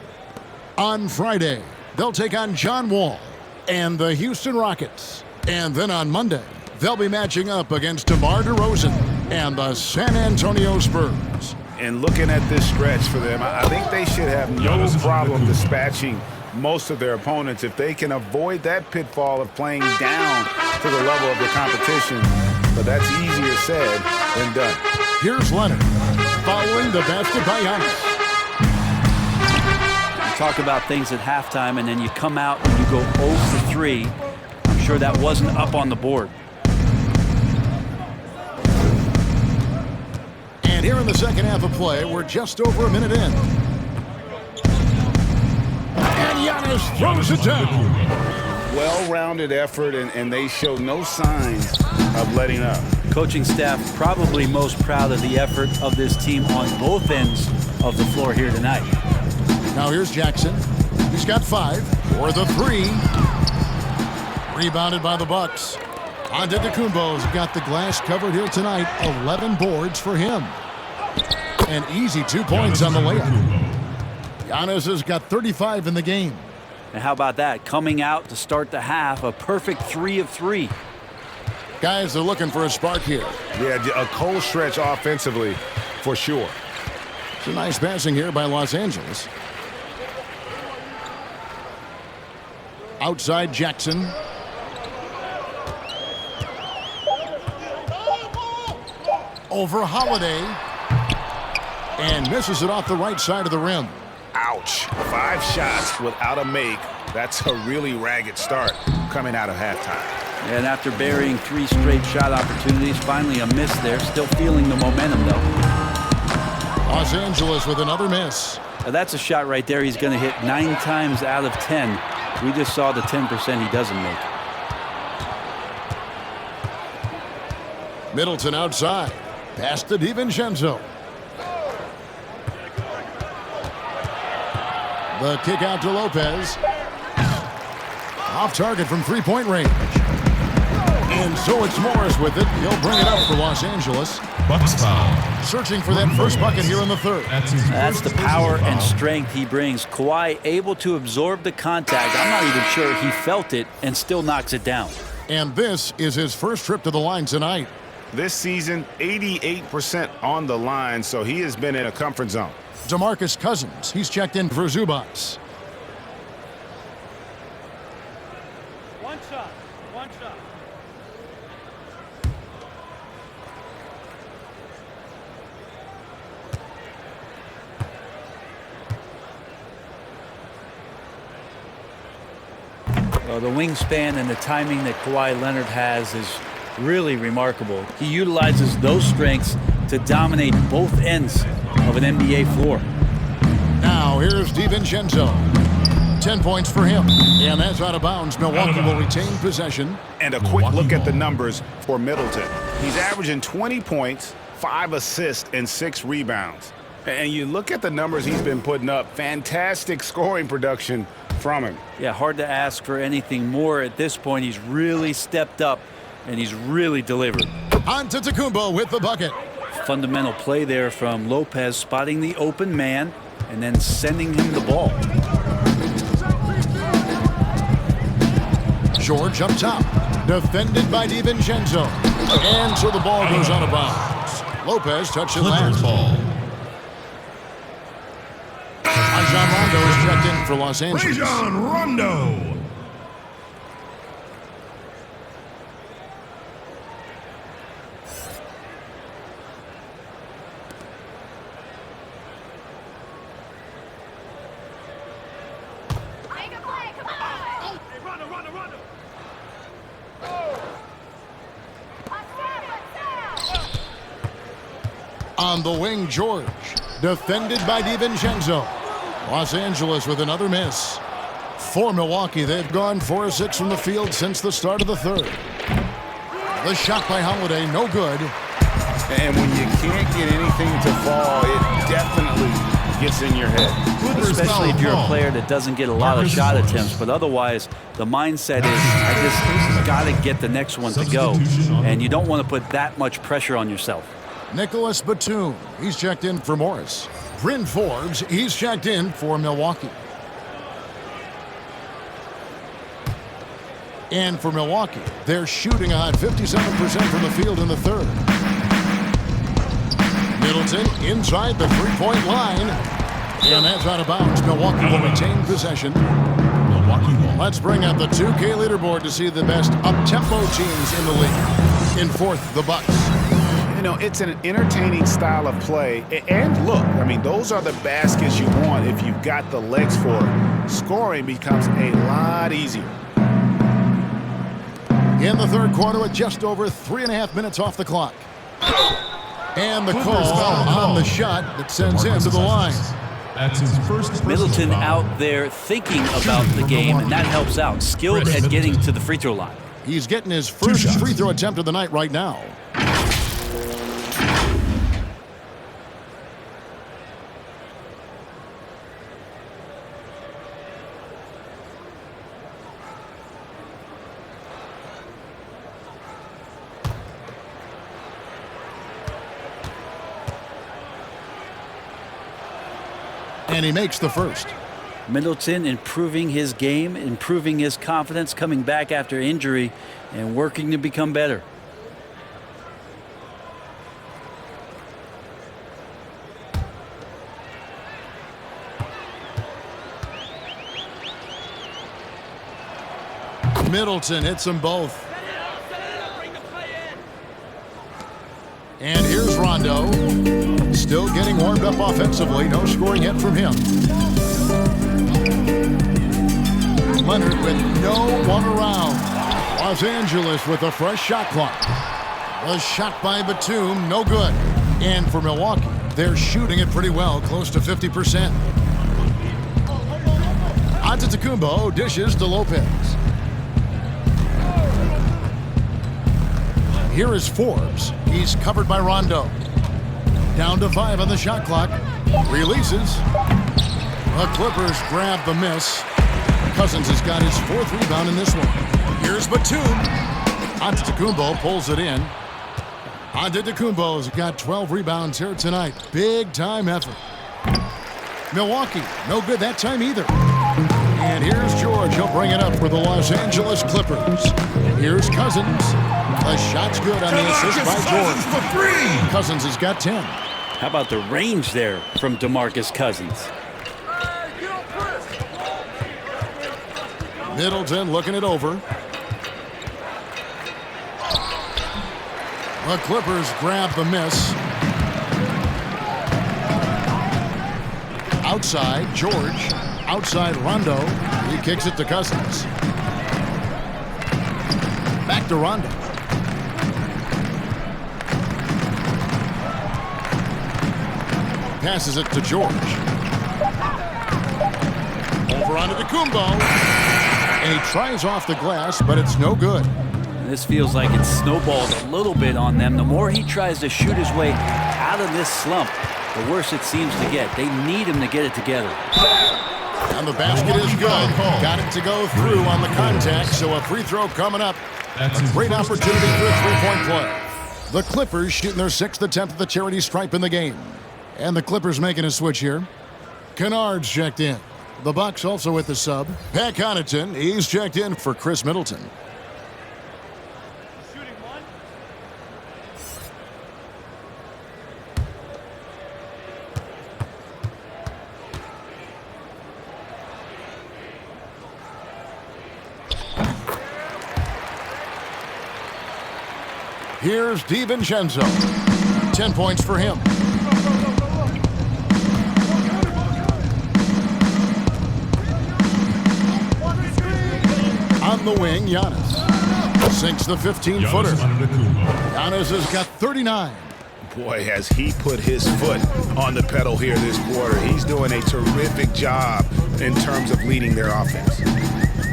Speaker 2: On Friday, they'll take on John Wall and the Houston Rockets. And then on Monday, they'll be matching up against DeMar DeRozan and the San Antonio Spurs.
Speaker 5: And looking at this stretch for them, I think they should have no problem dispatching most of their opponents if they can avoid that pitfall of playing down to the level of the competition. But that's easier said than done.
Speaker 2: Here's Leonard following the basket by Giannis.
Speaker 6: You talk about things at halftime, and then you come out and you go 0 for 3. I'm sure that wasn't up on the board.
Speaker 2: And here in the second half of play, we're just over a minute in. And Giannis throws it down.
Speaker 5: Well-rounded effort, and they show no signs of letting up.
Speaker 6: Coaching staff probably most proud of the effort of this team on both ends of the floor here tonight.
Speaker 2: Now here's Jackson. He's got 5 for the 3. Rebounded by the Bucks. Antetokounmpo's got the glass covered here tonight. 11 boards for him. An easy 2 points on the layup. Giannis has got 35 in the game.
Speaker 6: And how about that? Coming out to start the half, a perfect 3 of 3.
Speaker 2: Guys are looking for a spark here.
Speaker 5: Yeah, a cold stretch offensively for sure.
Speaker 2: It's a nice passing here by Los Angeles. Outside Jackson. Over Holiday. And misses it off the right side of the rim.
Speaker 5: Ouch. 5 shots without a make. That's a really ragged start coming out of halftime.
Speaker 6: And after burying 3 straight shot opportunities, finally a miss there. Still feeling the momentum, though.
Speaker 2: Los Angeles with another miss.
Speaker 6: Now that's a shot right there he's going to hit 9 times out of 10. We just saw the 10% he doesn't make.
Speaker 2: Middleton outside. Pass to DiVincenzo. The kick out to Lopez. Off target from 3-point range. And so it's Morris with it. He'll bring it up for Los Angeles.
Speaker 1: Bucks foul.
Speaker 2: Searching for that first bucket here in the third.
Speaker 6: That's the power and strength he brings. Kawhi able to absorb the contact. I'm not even sure he felt it and still knocks it down.
Speaker 2: And this is his first trip to the line tonight.
Speaker 5: This season, 88% on the line, so he has been in a comfort zone.
Speaker 2: DeMarcus Cousins, he's checked in for Zubats.
Speaker 8: One shot. One shot.
Speaker 6: The wingspan and the timing that Kawhi Leonard has is really remarkable. He utilizes those strengths to dominate both ends of an NBA floor.
Speaker 2: Now here's DiVincenzo. 10 points for him. And that's out of bounds. Milwaukee will retain possession.
Speaker 5: And a quick look at the numbers for Middleton. He's averaging 20 points, 5 assists, and 6 rebounds. And you look at the numbers he's been putting up, fantastic scoring production from him.
Speaker 6: Yeah, hard to ask for anything more at this point. He's really stepped up, and he's really delivered.
Speaker 2: Antetokounmpo with the bucket.
Speaker 6: Fundamental play there from Lopez, spotting the open man and then sending him the ball.
Speaker 2: George up top. Defended by DiVincenzo. And so the ball goes out of bounds. Lopez touched it last.
Speaker 1: Ball.
Speaker 2: Rajon Rondo is checked in for Los Angeles.
Speaker 1: Rajon Rondo.
Speaker 2: On the wing, George. Defended by DiVincenzo. Los Angeles with another miss. For Milwaukee, they've gone 4 of 6 from the field since the start of the third. The shot by Holiday, no good.
Speaker 5: And when you can't get anything to fall, it definitely gets in your head.
Speaker 6: Especially if you're a player that doesn't get a lot of shot attempts, but otherwise the mindset is, I just got to get the next one to go, and you don't want to put that much pressure on yourself.
Speaker 2: Nicholas Batum, he's checked in for Morris. Bryn Forbes, he's checked in for Milwaukee. And for Milwaukee, they're shooting a hot 57% from the field in the third. Middleton inside the three-point line. And that's out of bounds. Milwaukee will retain possession. Let's bring out the 2K leaderboard to see the best up-tempo teams in the league. In fourth, the Bucks.
Speaker 5: You know, it's an entertaining style of play. And look, I mean, those are the baskets you want if you've got the legs for it. Scoring becomes a lot easier.
Speaker 2: In the third quarter with just over 3.5 minutes off the clock. And the call on the shot that sends him to the line.
Speaker 1: That's his first.
Speaker 6: Middleton out there thinking about the game, and that helps out. Skilled at getting to the free throw line.
Speaker 2: He's getting his first free throw attempt of the night right now. And he makes the first.
Speaker 6: Middleton improving his game, improving his confidence, coming back after injury, and working to become better.
Speaker 2: Middleton hits them both. And here's Rondo. Still getting warmed up offensively. No scoring yet from him. Leonard with no one around. Los Angeles with a fresh shot clock. A shot by Batum, no good. And for Milwaukee, they're shooting it pretty well, close to 50%. Antetokounmpo dishes to Lopez. Here is Forbes. He's covered by Rondo. Down to 5 on the shot clock. Releases. The Clippers grab the miss. Cousins has got his 4th rebound in this one. Here's Batum. Antetokounmpo pulls it in. Antetokounmpo's got 12 rebounds here tonight. Big-time effort. Milwaukee, no good that time either. And here's George. He'll bring it up for the Los Angeles Clippers. Here's Cousins. The shot's good on the assist by George.
Speaker 1: For 3.
Speaker 2: Cousins has got 10.
Speaker 6: How about the range there from DeMarcus Cousins?
Speaker 2: Middleton looking it over. The Clippers grab the miss. Outside, George. Outside, Rondo. He kicks it to Cousins. Back to Rondo. Passes it to George. Over onto Antetokounmpo. And he tries off the glass, but it's no good.
Speaker 6: This feels like it's snowballed a little bit on them. The more he tries to shoot his way out of this slump, the worse it seems to get. They need him to get it together.
Speaker 2: And the basket is good. Got it to go through on the contact, so a free throw coming up.
Speaker 1: That's
Speaker 2: a great opportunity for a three-point play. The Clippers shooting their 6th attempt at the charity stripe in the game. And the Clippers making a switch here. Kennard's checked in. The Bucks also with the sub. Pat Connaughton, he's checked in for Chris Middleton. Here's DiVincenzo. 10 points for him. On the wing, Giannis. Sinks the 15-footer. Giannis has got 39.
Speaker 5: Boy, has he put his foot on the pedal here this quarter. He's doing a terrific job in terms of leading their offense.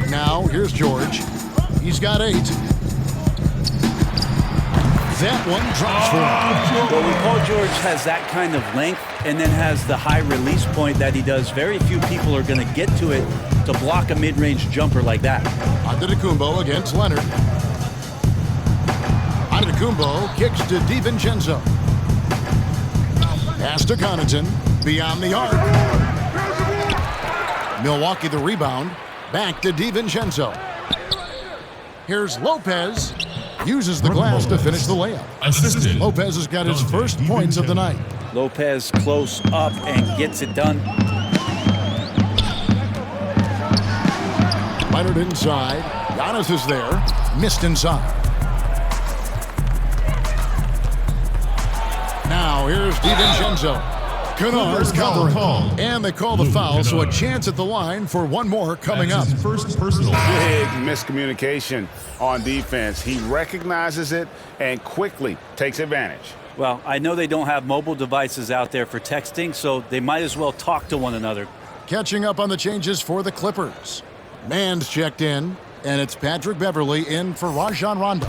Speaker 2: Now, here's George. He's got 8. That one drops for him.
Speaker 6: Well, when Paul George has that kind of length and then has the high release point that he does, very few people are going to get to it to block a mid-range jumper like that.
Speaker 2: Antetokounmpo against Leonard. Antetokounmpo kicks to DiVincenzo. Pass to Connaughton. Beyond the arc. Milwaukee the rebound. Back to DiVincenzo. Here's Lopez. Uses the glass to finish the layup.
Speaker 1: Assisted.
Speaker 2: Lopez has got his first points of the night.
Speaker 6: Lopez close up and gets it done.
Speaker 2: Leonard inside. Giannis is there. Missed inside. Now here's DiVincenzo. Kennard's covering. And they call the foul, so a chance at the line for one more coming up.
Speaker 1: First personal.
Speaker 5: Big miscommunication on defense. He recognizes it and quickly takes advantage.
Speaker 6: Well, I know they don't have mobile devices out there for texting, so they might as well talk to one another.
Speaker 2: Catching up on the changes for the Clippers. Mann's checked in, and it's Patrick Beverley in for Rajon Rondo.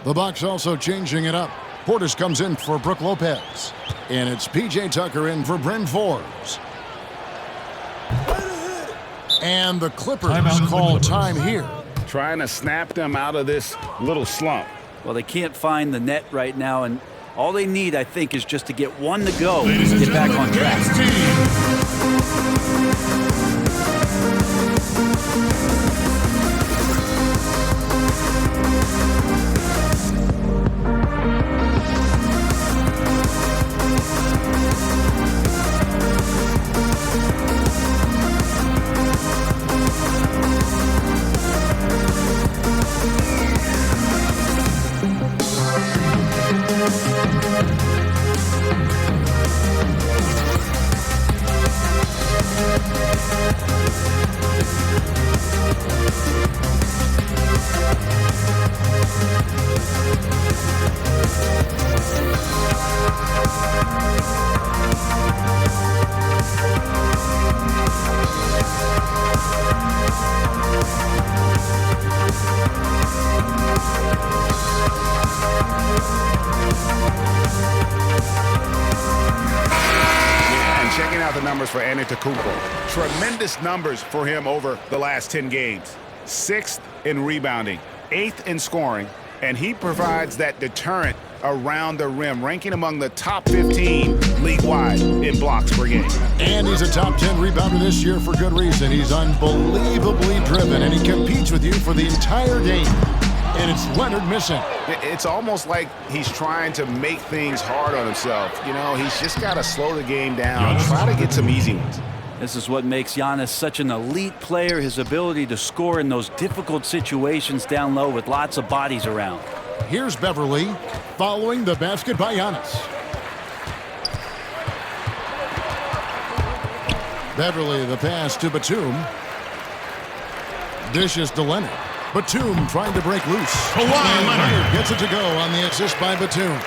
Speaker 2: The Bucks also changing it up. Portis comes in for Brook Lopez. And it's P.J. Tucker in for Bryn Forbes. And the Clippers call time here.
Speaker 5: Trying to snap them out of this little slump.
Speaker 6: Well, they can't find the net right now, and all they need, I think, is just to get one to go and get back on track.
Speaker 5: For Antetokounmpo. Tremendous numbers for him over the last 10 games. 6th in rebounding, 8th in scoring, and he provides that deterrent around the rim, ranking among the top 15 league-wide in blocks per game.
Speaker 2: And he's a top 10 rebounder this year for good reason. He's unbelievably driven, and he competes with you for the entire game. And it's Leonard missing.
Speaker 5: It's almost like he's trying to make things hard on himself. You know, he's just got to slow the game down, try to get some easy ones.
Speaker 6: This is what makes Giannis such an elite player, his ability to score in those difficult situations down low with lots of bodies around.
Speaker 2: Here's Beverly following the basket by Giannis. Beverly, the pass to Batum. Dishes to Leonard. Batum trying to break loose. And Leonard gets it to go on the assist by Batum.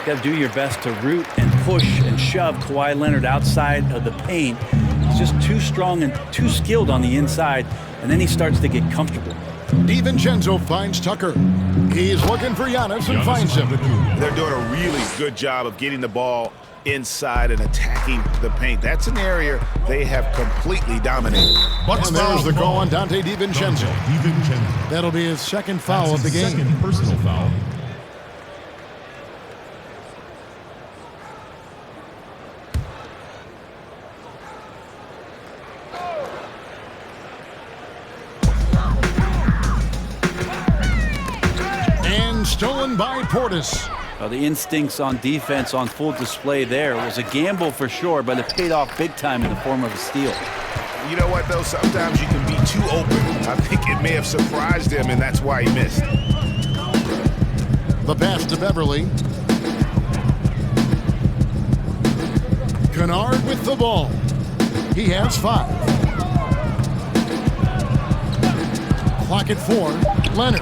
Speaker 6: Got to do your best to root and push and shove Kawhi Leonard outside of the paint. He's just too strong and too skilled on the inside, and then he starts to get comfortable.
Speaker 2: DiVincenzo finds Tucker. He's looking for Giannis and finds him.
Speaker 5: They're doing a really good job of getting the ball inside and attacking the paint. That's an area they have completely dominated.
Speaker 2: And there's the call on Dante DiVincenzo. That'll be his second foul of the game.
Speaker 1: Second personal foul.
Speaker 2: Stolen by Portis.
Speaker 6: Well, the instincts on defense on full display there. It was a gamble for sure, but it paid off big time in the form of a steal.
Speaker 5: You know what, though? Sometimes you can be too open. I think it may have surprised him, and that's why he missed.
Speaker 2: The pass to Beverly. Kennard with the ball. He has 5. Clock at 4. Leonard.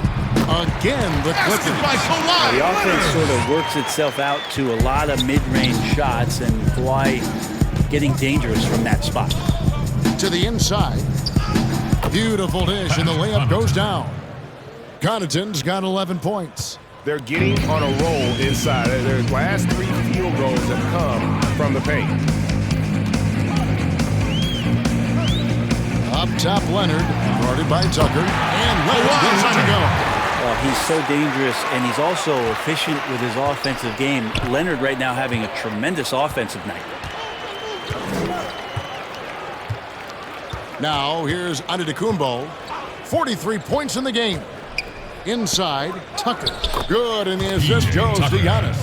Speaker 2: Again, the Clippers.
Speaker 6: The offense sort of works itself out to a lot of mid-range shots, and Kawhi getting dangerous from that spot.
Speaker 2: To the inside. Beautiful dish, and the layup goes down. Connaughton's got 11 points.
Speaker 5: They're getting on a roll inside. Their last 3 field goals have come from the paint.
Speaker 2: Up top, Leonard, guarded by Tucker, and Leonard gets it to go.
Speaker 6: Well, he's so dangerous, and he's also efficient with his offensive game. Leonard right now having a tremendous offensive night.
Speaker 2: Now, here's Antetokounmpo. 43 points in the game. Inside, Tucker. Good, and the assist goes to Giannis.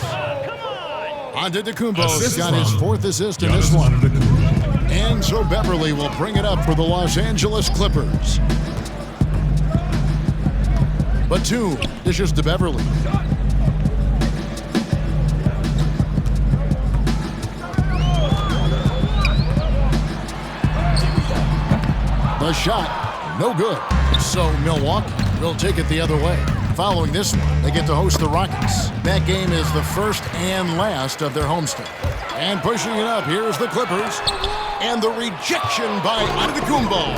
Speaker 2: Antetokounmpo's got his 4th assist in this one. And so Beverly will bring it up for the Los Angeles Clippers. Batum dishes to Beverly. The shot, no good. So Milwaukee will take it the other way. Following this one, they get to host the Rockets. That game is the first and last of their homestand. And pushing it up, here's the Clippers. And the rejection by Antetokounmpo.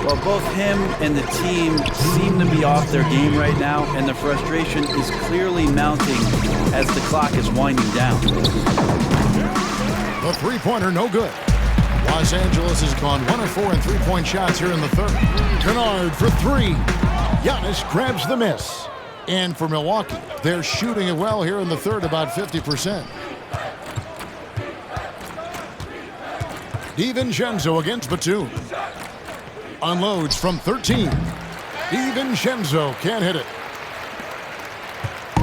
Speaker 6: Well, both him and the team seem to be off their game right now, and the frustration is clearly mounting as the clock is winding down.
Speaker 2: The three-pointer, no good. Los Angeles has gone 1 of 4 in three-point shots here in the third. Kennard for 3. Giannis grabs the miss. And for Milwaukee, they're shooting it well here in the third, about 50%. DiVincenzo against Batum. Unloads from 13. DiVincenzo can't hit it.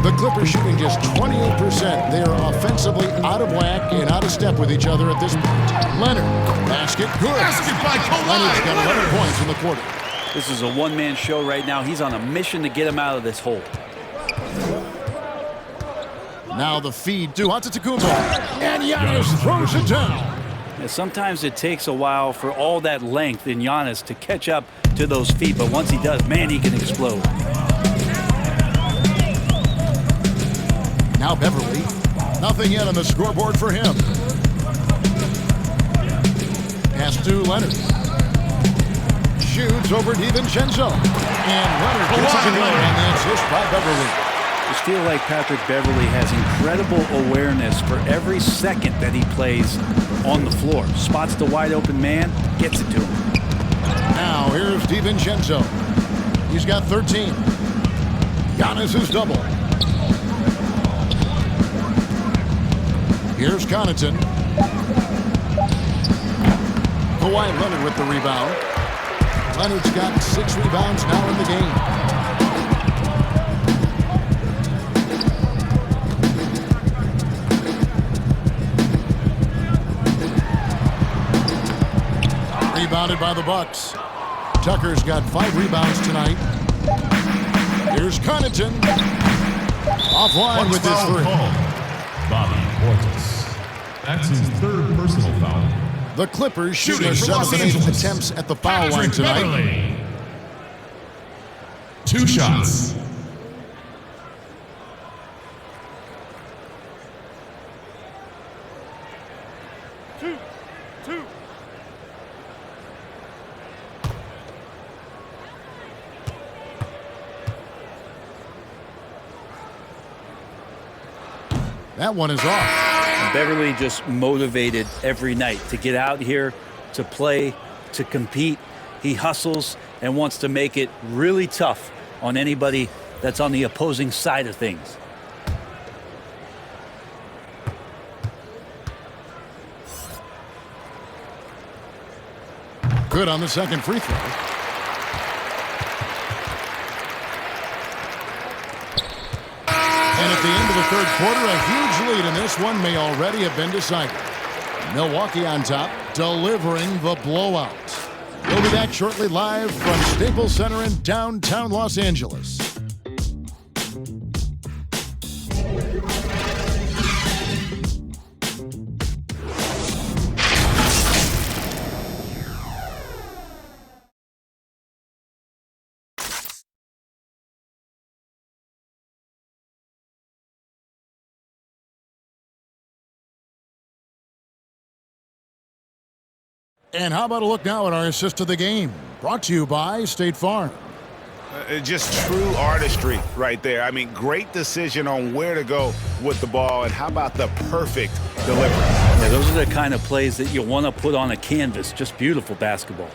Speaker 2: The Clippers shooting just 28%. They are offensively out of whack and out of step with each other at this point. Leonard, basket, good.
Speaker 1: Basket by Kawhi.
Speaker 2: Leonard's got 11 points in the quarter.
Speaker 6: This is a one-man show right now. He's on a mission to get him out of this hole.
Speaker 2: Now the feed to Antetokounmpo. And Giannis throws it down.
Speaker 6: Sometimes it takes a while for all that length in Giannis to catch up to those feet, but once he does, man, he can explode.
Speaker 2: Now Beverly. Nothing yet on the scoreboard for him. Pass to Leonard. Shoots over DiVincenzo. And Leonard gets it to go on the assist by Beverly.
Speaker 6: I just feel like Patrick Beverly has incredible awareness for every second that he plays on the floor. Spots the wide open man, gets it to him.
Speaker 2: Now here's DiVincenzo. He's got 13. Giannis' double. Here's Connaughton. Kawhi Leonard with the rebound. Leonard's got 6 rebounds now in the game. Rebounded by the Bucks. Tucker's got 5 rebounds tonight. Here's Connaughton. Offline with his 3.
Speaker 1: Bobby Portis. That's his 3rd personal foul.
Speaker 2: The Clippers shooting 7th and 8th attempts at the foul line tonight.
Speaker 1: Beverly. 2 shots.
Speaker 13: Two.
Speaker 2: That one is off.
Speaker 6: Beverly just motivated every night to get out here, to play, to compete. He hustles and wants to make it really tough on anybody that's on the opposing side of things.
Speaker 2: Good on the second free throw. And at the end of the 3rd quarter, a huge lead in this one may already have been decided. Milwaukee on top, delivering the blowout. We'll be back shortly live from Staples Center in downtown Los Angeles. And how about a look now at our assist of the game? Brought to you by State Farm.
Speaker 5: Just true artistry right there. I mean, great decision on where to go with the ball, and how about the perfect delivery?
Speaker 6: Yeah, those are the kind of plays that you want to put on a canvas. Just beautiful basketball.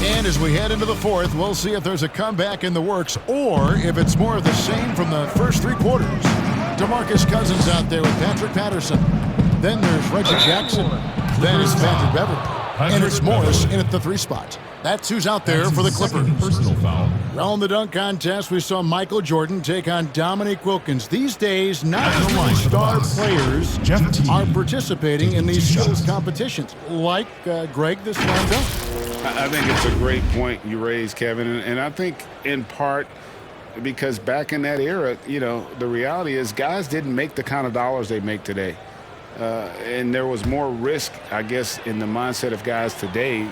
Speaker 2: And as we head into the 4th, we'll see if there's a comeback in the works or if it's more of the same from the first 3 quarters. DeMarcus Cousins out there with Patrick Patterson. Then there's Reggie Jackson. Then it's Patrick Beverly. And it's Morris in at the 3 spot. That's who's out there for the Clippers.
Speaker 1: Personal foul.
Speaker 2: Well, in the dunk contest, we saw Michael Jordan take on Dominique Wilkins. These days, not only star players are participating in these skills competitions, like Greg, the slam dunk.
Speaker 9: I think it's a great point you raised, Kevin, and I think in part because back in that era, you know, the reality is guys didn't make the kind of dollars they make today. And there was more risk, I guess, in the mindset of guys today,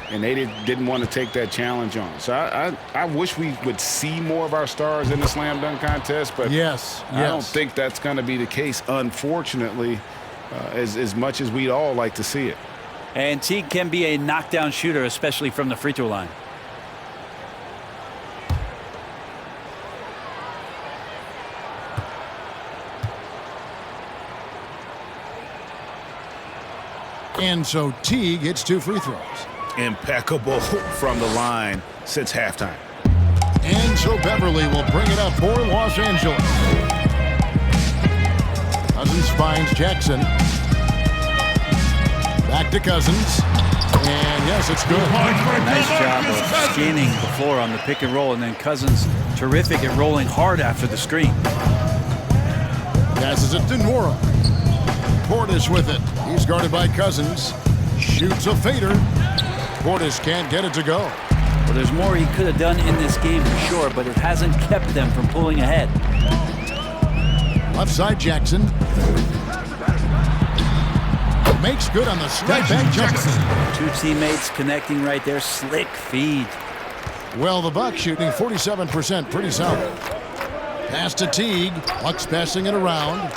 Speaker 9: and they didn't want to take that challenge on. So I wish we would see more of our stars in the slam dunk contest, but
Speaker 2: yes.
Speaker 9: I don't think that's going to be the case, unfortunately, as much as we'd all like to see it.
Speaker 6: And Teague can be a knockdown shooter, especially from the free throw line.
Speaker 2: And so Teague hits 2 free throws.
Speaker 5: Impeccable from the line since halftime.
Speaker 2: And so Beverly will bring it up for Los Angeles. Cousins finds Jackson. Back to Cousins. And yes, it's good.
Speaker 6: Nice job of scanning the floor on the pick and roll, and then Cousins terrific at rolling hard after the screen.
Speaker 2: Passes it to Nora. Portis with it. He's guarded by Cousins. Shoots a fader. Portis can't get it to go.
Speaker 6: Well, there's more he could have done in this game for sure, but it hasn't kept them from pulling ahead.
Speaker 2: Left side Jackson. Makes good on the step back jumper.
Speaker 6: 2 teammates connecting right there. Slick feed.
Speaker 2: Well, the Bucks shooting 47%. Pretty solid. Pass to Teague. Bucks passing it around.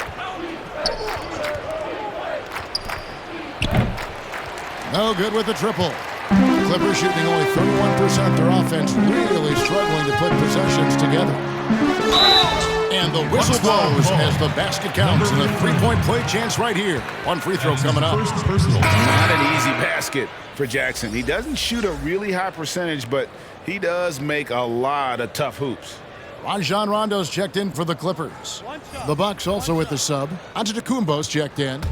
Speaker 2: No good with the triple. Clippers shooting only 31%. Their offense really struggling to put possessions together. And the whistle blows as the basket counts, and a three-point play chance right here. One free throw coming up.
Speaker 9: Not an easy basket for Jackson. He doesn't shoot a really high percentage, but he does make a lot of tough hoops.
Speaker 2: Rajon Rondo's checked in for the Clippers. The Bucks also with the sub. Antetokounmpo's checked in.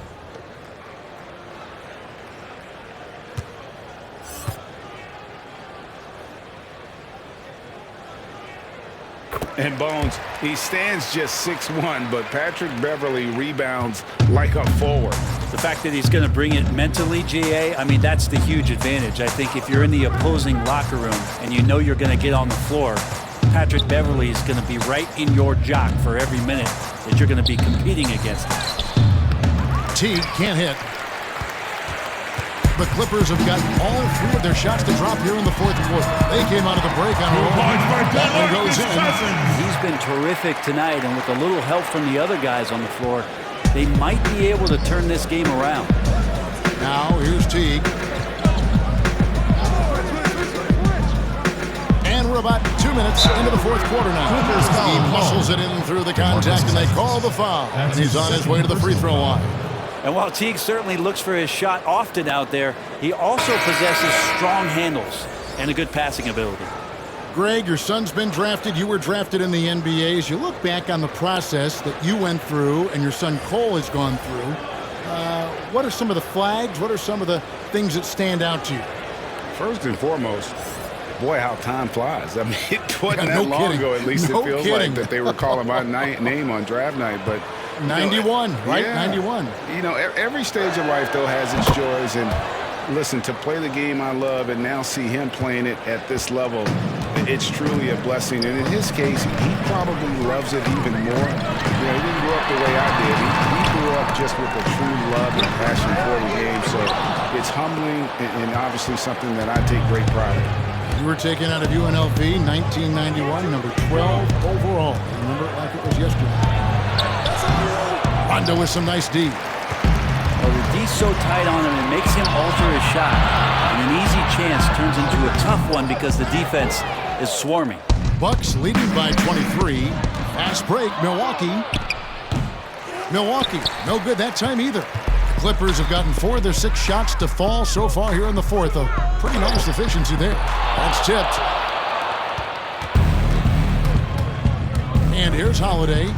Speaker 9: And Bones, he stands just 6'1", but Patrick Beverley rebounds like a forward.
Speaker 6: The fact that he's going to bring it mentally, GA, I mean, that's the huge advantage. I think if you're in the opposing locker room and you know you're going to get on the floor, Patrick Beverley is going to be right in your jock for every minute that you're going to be competing against him.
Speaker 2: Teague can't hit. The Clippers have gotten all three of their shots to drop here in the fourth quarter. They came out of the break on a roll. That one goes in.
Speaker 6: He's been terrific tonight, and with a little help from the other guys on the floor, they might be able to turn this game around.
Speaker 2: Now, here's Teague. And we're about 2 minutes into the fourth quarter now. He muscles it in through the contact, and they call the foul. And he's on his way to the free throw line.
Speaker 6: And while Teague certainly looks for his shot often out there, he also possesses strong handles and a good passing ability.
Speaker 2: Greg, your son's been drafted. You were drafted in the NBA. As you look back on the process that you went through and your son Cole has gone through, what are some of the flags? What are some of the things that stand out to you?
Speaker 9: First and foremost, boy, how time flies. I mean, it wasn't that long ago, at least it feels like, that they were calling my name on draft night. But
Speaker 2: 91, right?
Speaker 9: Yeah.
Speaker 2: 91.
Speaker 9: You know, every stage of life, though, has its joys. And listen, to play the game I love and now see him playing it at this level, it's truly a blessing. And in his case, he probably loves it even more. You know, he didn't grow up the way I did. He grew up just with a true love and passion for the game. So it's humbling and obviously something that I take great pride in.
Speaker 2: You were taken out of UNLV 1991, number 12 overall. I remember it like it was yesterday. Rondo with some nice D.
Speaker 6: Well, the D's so tight on him, it makes him alter his shot. And an easy chance turns into a tough one because the defense is swarming.
Speaker 2: Bucks leading by 23. Fast break, Milwaukee. Milwaukee, no good that time either. The Clippers have gotten 4 of their 6 shots to fall so far here in the fourth. A pretty nice efficiency there. That's tipped. And here's Holiday.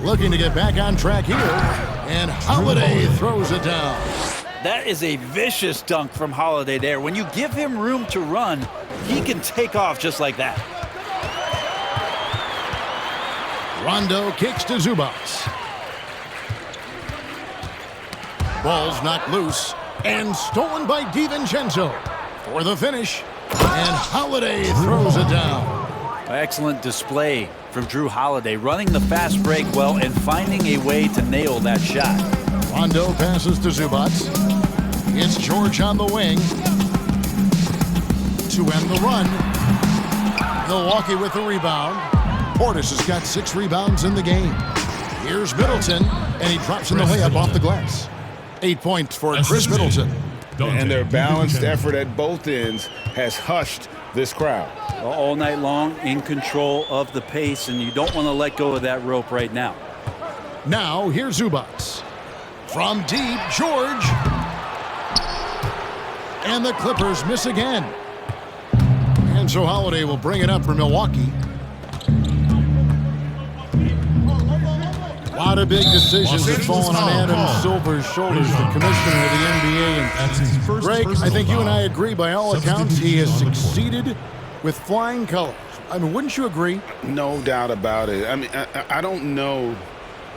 Speaker 2: Looking to get back on track here. And Holiday throws it down.
Speaker 6: That is a vicious dunk from Holiday there. When you give him room to run, he can take off just like that.
Speaker 2: Rondo kicks to Zubac. Ball's knocked loose and stolen by DiVincenzo for the finish. And Holiday throws it down.
Speaker 6: Excellent display from Drew Holiday, running the fast break well and finding a way to nail that shot.
Speaker 2: Rondo passes to Zubac. It's George on the wing to end the run. Milwaukee with the rebound. Portis has got 6 rebounds in the game. Here's Middleton, and he drops in the layup off the glass. 8 points for Chris Middleton.
Speaker 9: And their balanced effort at both ends has hushed this crowd.
Speaker 6: All night long, in control of the pace, and you don't want to let go of that rope right now.
Speaker 2: Now, here's Zubac. From deep, George. And the Clippers miss again. And so Holiday will bring it up for Milwaukee. A lot of big decisions have fallen on Adam Silver's shoulders, the commissioner of the NBA. And Greg, I think you and I agree by all accounts he has succeeded with flying colors. I mean, wouldn't you agree?
Speaker 9: No doubt about it. I mean, I don't know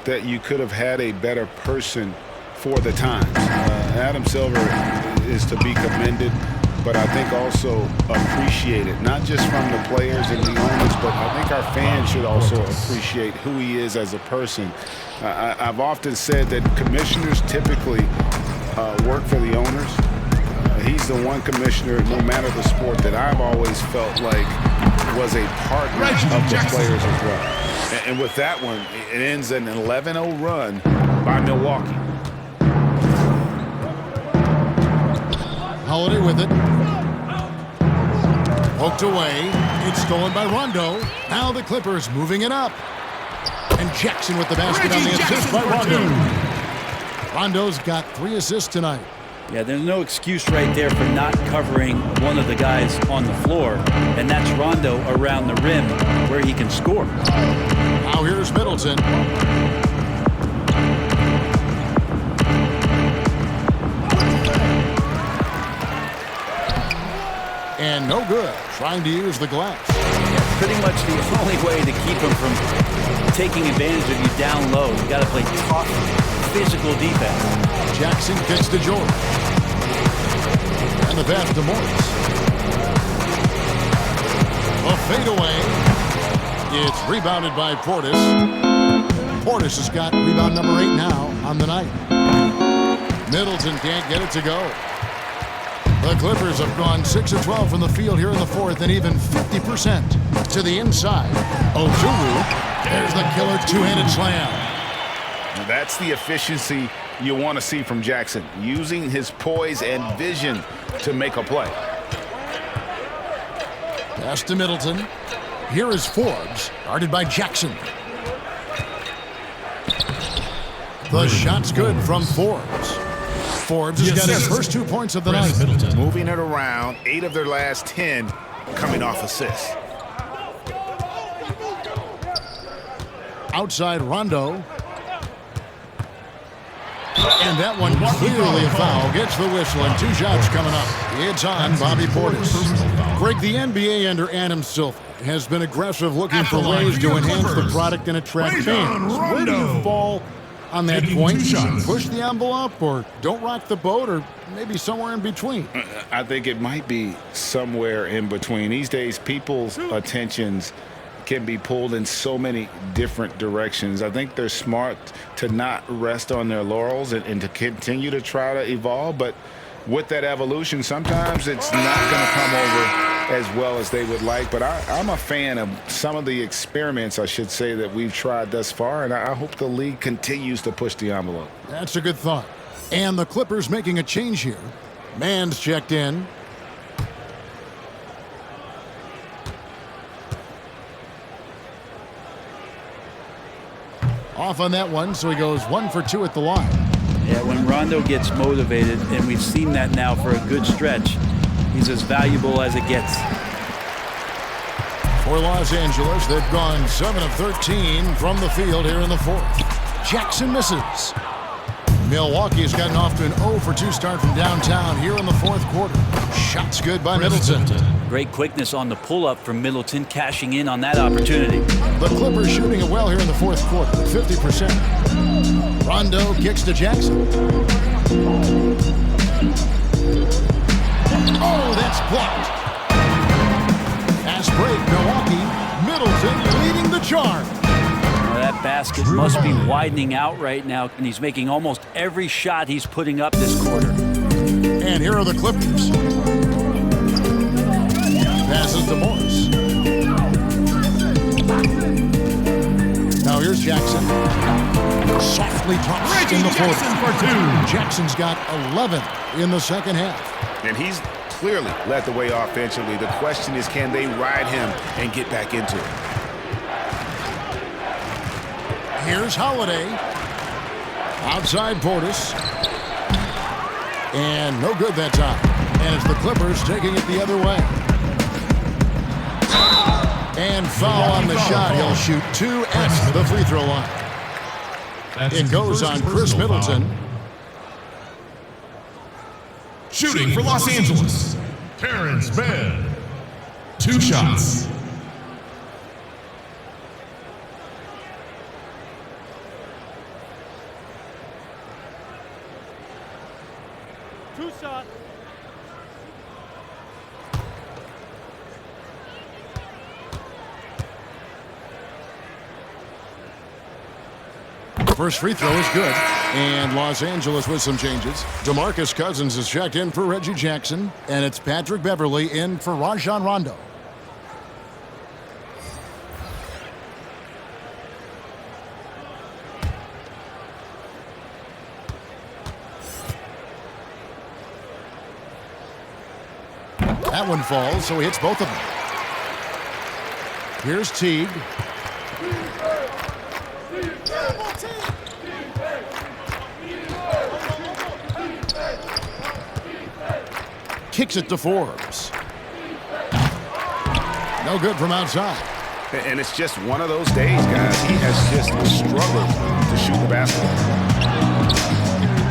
Speaker 9: that you could have had a better person for the times. Adam Silver is to be commended, but I think also appreciated, not just from the players and the owners, but I think our fans should also appreciate who he is as a person. I've often said that commissioners typically work for the owners. He's the one commissioner, no matter the sport, that I've always felt like was a partner of the players as well. And with that one, it ends an 11-0 run by Milwaukee.
Speaker 2: Holiday with it. Poked away. It's stolen by Rondo. Now the Clippers moving it up. And Jackson with the basket on the assist by Rondo. Rondo's got 3 assists tonight.
Speaker 6: Yeah, there's no excuse right there for not covering one of the guys on the floor, and that's Rondo around the rim where he can score.
Speaker 2: Now here's Middleton. And no good, trying to use the glass.
Speaker 6: Yeah, pretty much the only way to keep him from taking advantage of you down low. You got to play tough, physical defense.
Speaker 2: Jackson kicks to George. And the pass to Morris. A fadeaway. It's rebounded by Portis. Portis has got rebound number 8 now on the night. Middleton can't get it to go. The Clippers have gone 6 of 12 from the field here in the fourth, and even 50% to the inside. Ojulu, there's the killer two-handed slam.
Speaker 5: That's the efficiency you want to see from Jackson, using his poise and vision to make a play.
Speaker 2: Pass to Middleton. Here is Forbes, guarded by Jackson. The shot's good from Forbes. Forbes has got his first 2 points of the night.
Speaker 5: Moving it around, 8 of their last 10 coming off assists.
Speaker 2: Outside Rondo. And that one clearly a foul. Gets the whistle and 2 shots coming up. It's on Bobby Portis. Greg, the NBA under Adam Silver has been aggressive, looking for ways to enhance the product and attract fans. Where do you fall on that point? Push the envelope, or don't rock the boat, or maybe somewhere in between?
Speaker 5: I think it might be somewhere in between. These days, people's attentions can be pulled in so many different directions. I think they're smart to not rest on their laurels and to continue to try to evolve. But with that evolution, sometimes it's not going to come over as well as they would like. But I'm a fan of some of the experiments, I should say, that we've tried thus far, and I hope the league continues to push the envelope.
Speaker 2: That's a good thought. And the Clippers making a change here. Mann's checked in. Off on that one, so he goes 1 for 2 at the line.
Speaker 6: Yeah, when Rondo gets motivated, and we've seen that now for a good stretch, he's as valuable as it gets.
Speaker 2: For Los Angeles, they've gone 7 of 13 from the field here in the fourth. Jackson misses. Milwaukee's gotten off to an 0 for 2 start from downtown here in the fourth quarter. Shots good by Middleton.
Speaker 6: Great quickness on the pull-up from Middleton, cashing in on that opportunity.
Speaker 2: The Clippers shooting it well here in the fourth quarter, 50%. Rondo kicks to Jackson. Oh, that's blocked. Fast break, Milwaukee. Middleton leading the charge.
Speaker 6: That basket must be widening out right now, and he's making almost every shot he's putting up this quarter.
Speaker 2: And here are the Clippers. Passes to Morris. Now here's Jackson. Softly drops in the fourth. Jackson's got 11 in the second half.
Speaker 5: And he's clearly led the way offensively. The question is, can they ride him and get back into it?
Speaker 2: Here's Holiday. Outside Portis. And no good that time. And it's the Clippers taking it the other way. And foul on the shot. He'll shoot 2 at the free throw line. It goes on Chris Middleton.
Speaker 1: Shooting for Los Angeles, Terrence Mann. 2 shots.
Speaker 2: First free throw is good. And Los Angeles with some changes. DeMarcus Cousins is checked in for Reggie Jackson. And it's Patrick Beverley in for Rajon Rondo. That one falls, so he hits both of them. Here's Teague. Kicks it to Forbes. No good from outside.
Speaker 5: And it's just one of those days, guys. He has just struggled to shoot the basketball.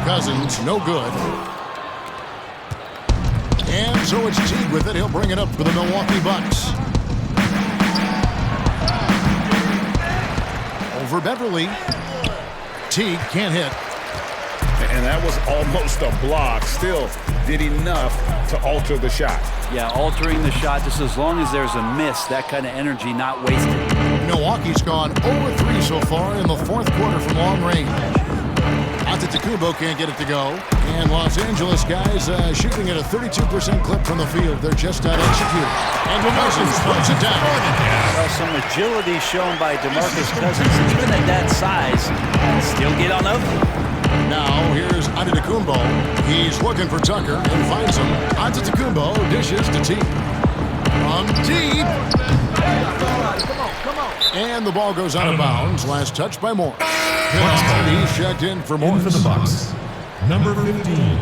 Speaker 2: Cousins, no good. And so it's Teague with it. He'll bring it up for the Milwaukee Bucks. Over Beverly. Teague can't hit.
Speaker 5: And that was almost a block. Still did enough to alter the shot.
Speaker 6: Yeah, altering the shot just as long as there's a miss, that kind of energy not wasted.
Speaker 2: Milwaukee's gone 0-3 so far in the fourth quarter from long range. Antetokounmpo can't get it to go. And Los Angeles guys shooting at a 32% clip from the field. They're just not executing. And Cousins puts it down.
Speaker 6: Well, some agility shown by DeMarcus Cousins, even at that size, still get on over.
Speaker 2: Now here's Antetokounmpo. He's looking for Tucker and finds him. Antetokounmpo dishes to Teague. From deep. Come on. And the ball goes out of bounds. Last touch by Moore. He's checked in for Moore.
Speaker 1: In for the Bucks, number 15.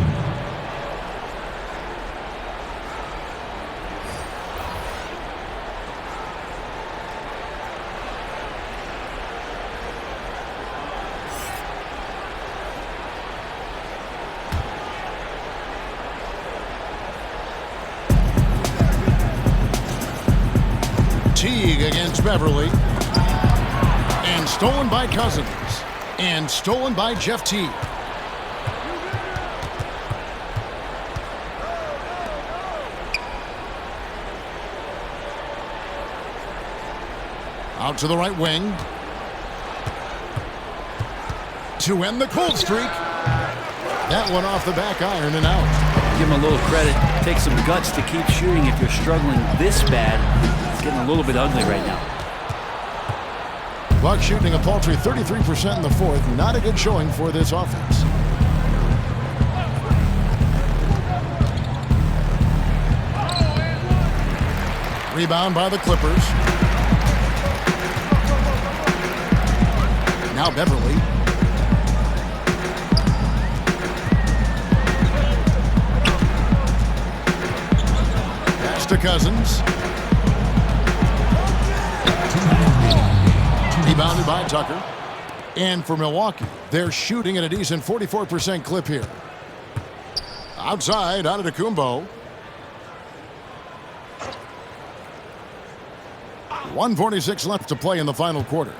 Speaker 2: Teague against Beverly. And stolen by Cousins. And stolen by Jeff Teague. Out to the right wing. To end the cold streak. That one off the back iron and out.
Speaker 6: Give him a little credit. Take some guts to keep shooting if you're struggling this bad. It's getting a little bit ugly right now.
Speaker 2: Bucks shooting a paltry 33% in the fourth. Not a good showing for this offense. Rebound by the Clippers. Now Beverly. Pass to Cousins. Rebounded by Tucker. And for Milwaukee, they're shooting at a decent 44% clip here. Outside, Antetokounmpo. 1:46 left to play in the final quarter.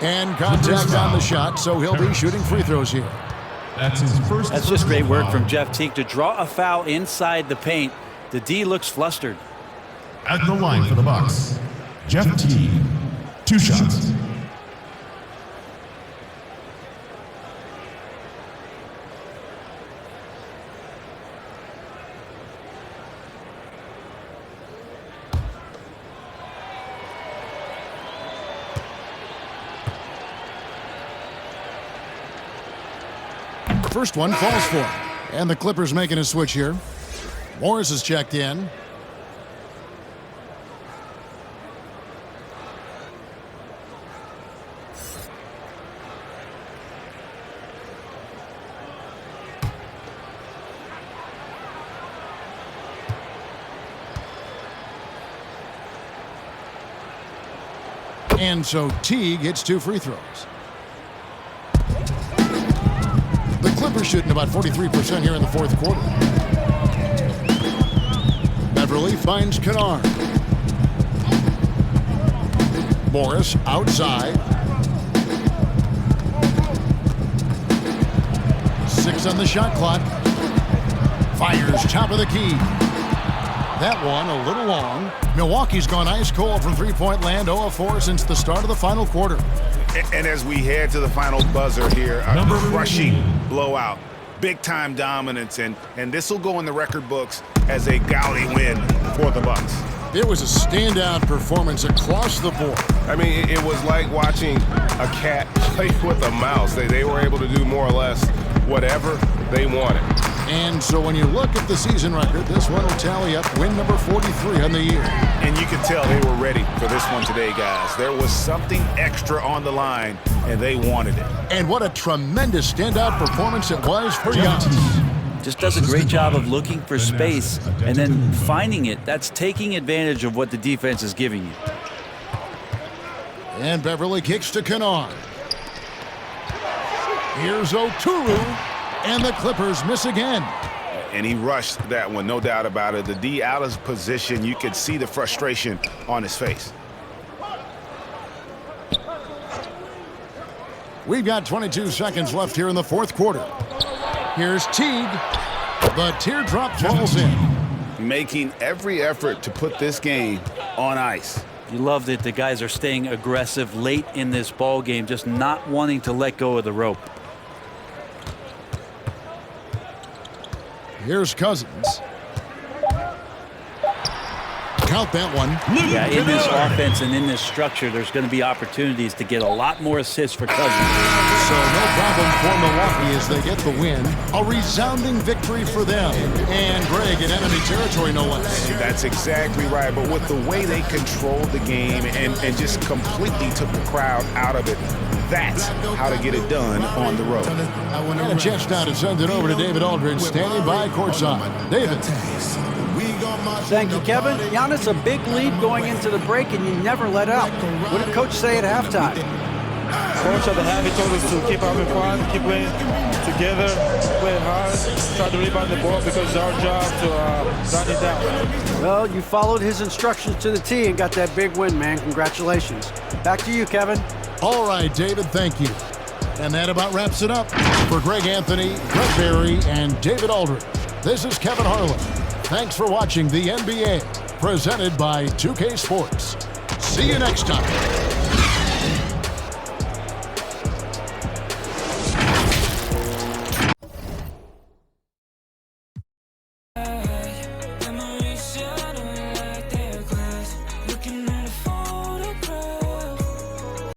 Speaker 2: And contact on the shot, so he'll be shooting free throws here.
Speaker 1: That's his first.
Speaker 6: That's just great work from Jeff Teague to draw a foul inside the paint. The D looks flustered.
Speaker 1: At the line for the Bucks, Jeff Teague. 2 shots.
Speaker 2: First one falls for him. And the Clippers making a switch here. Morris is checked in. And so Teague gets 2 free throws. The Clippers shooting about 43% here in the fourth quarter. Beverly finds Kennard. Morris outside. 6 on the shot clock. Fires top of the key. That one a little long. Milwaukee's gone ice cold from three-point land, 0-4 since the start of the final quarter.
Speaker 5: And as we head to the final buzzer here, a crushing blowout, big-time dominance, and this will go in the record books as a gaudy win for the Bucks.
Speaker 2: It was a standout performance across the board.
Speaker 15: I mean, it was like watching a cat play with a mouse. They were able to do more or less whatever they wanted.
Speaker 2: And so when you look at the season record, this one will tally up win number 43 on the year.
Speaker 5: And you can tell they were ready for this one today, guys. There was something extra on the line, and they wanted it.
Speaker 2: And what a tremendous standout performance it was for Giannis.
Speaker 6: Just does a great job of looking for space and then finding it. That's taking advantage of what the defense is giving you.
Speaker 2: And Beverly kicks to Kennard. Here's Oturu, and the Clippers miss again.
Speaker 5: And he rushed that one, no doubt about it. The D out of position, you could see the frustration on his face.
Speaker 2: We've got 22 seconds left here in the fourth quarter. Here's Teague. The teardrop falls in.
Speaker 5: Making every effort to put this game on ice.
Speaker 6: You love that the guys are staying aggressive late in this ball game, just not wanting to let go of the rope.
Speaker 2: Here's Cousins. Count that one.
Speaker 6: Yeah, in this offense and in this structure, there's going to be opportunities to get a lot more assists for Cousins.
Speaker 2: So no problem for Milwaukee as they get the win. A resounding victory for them. And Greg in enemy territory, no less.
Speaker 5: That's exactly right. But with the way they controlled the game and just completely took the crowd out of it, that's how to get it done on the road.
Speaker 2: And a chance now to send it over to David Aldridge, standing by courtside. David.
Speaker 4: Thank you, Kevin. Giannis, a big lead going into the break, and you never let up. What did Coach say at halftime?
Speaker 16: Coach at the half, he told us to keep having fun, keep playing together, play hard, try to rebound the ball because it's our job to run it down.
Speaker 4: Well, you followed his instructions to the T and got that big win, man. Congratulations. Back to you, Kevin.
Speaker 2: All right, David, thank you. And that about wraps it up. For Greg Anthony, Brett Barry, and David Aldridge, this is Kevin Harlan. Thanks for watching the NBA, presented by 2K Sports. See you next time.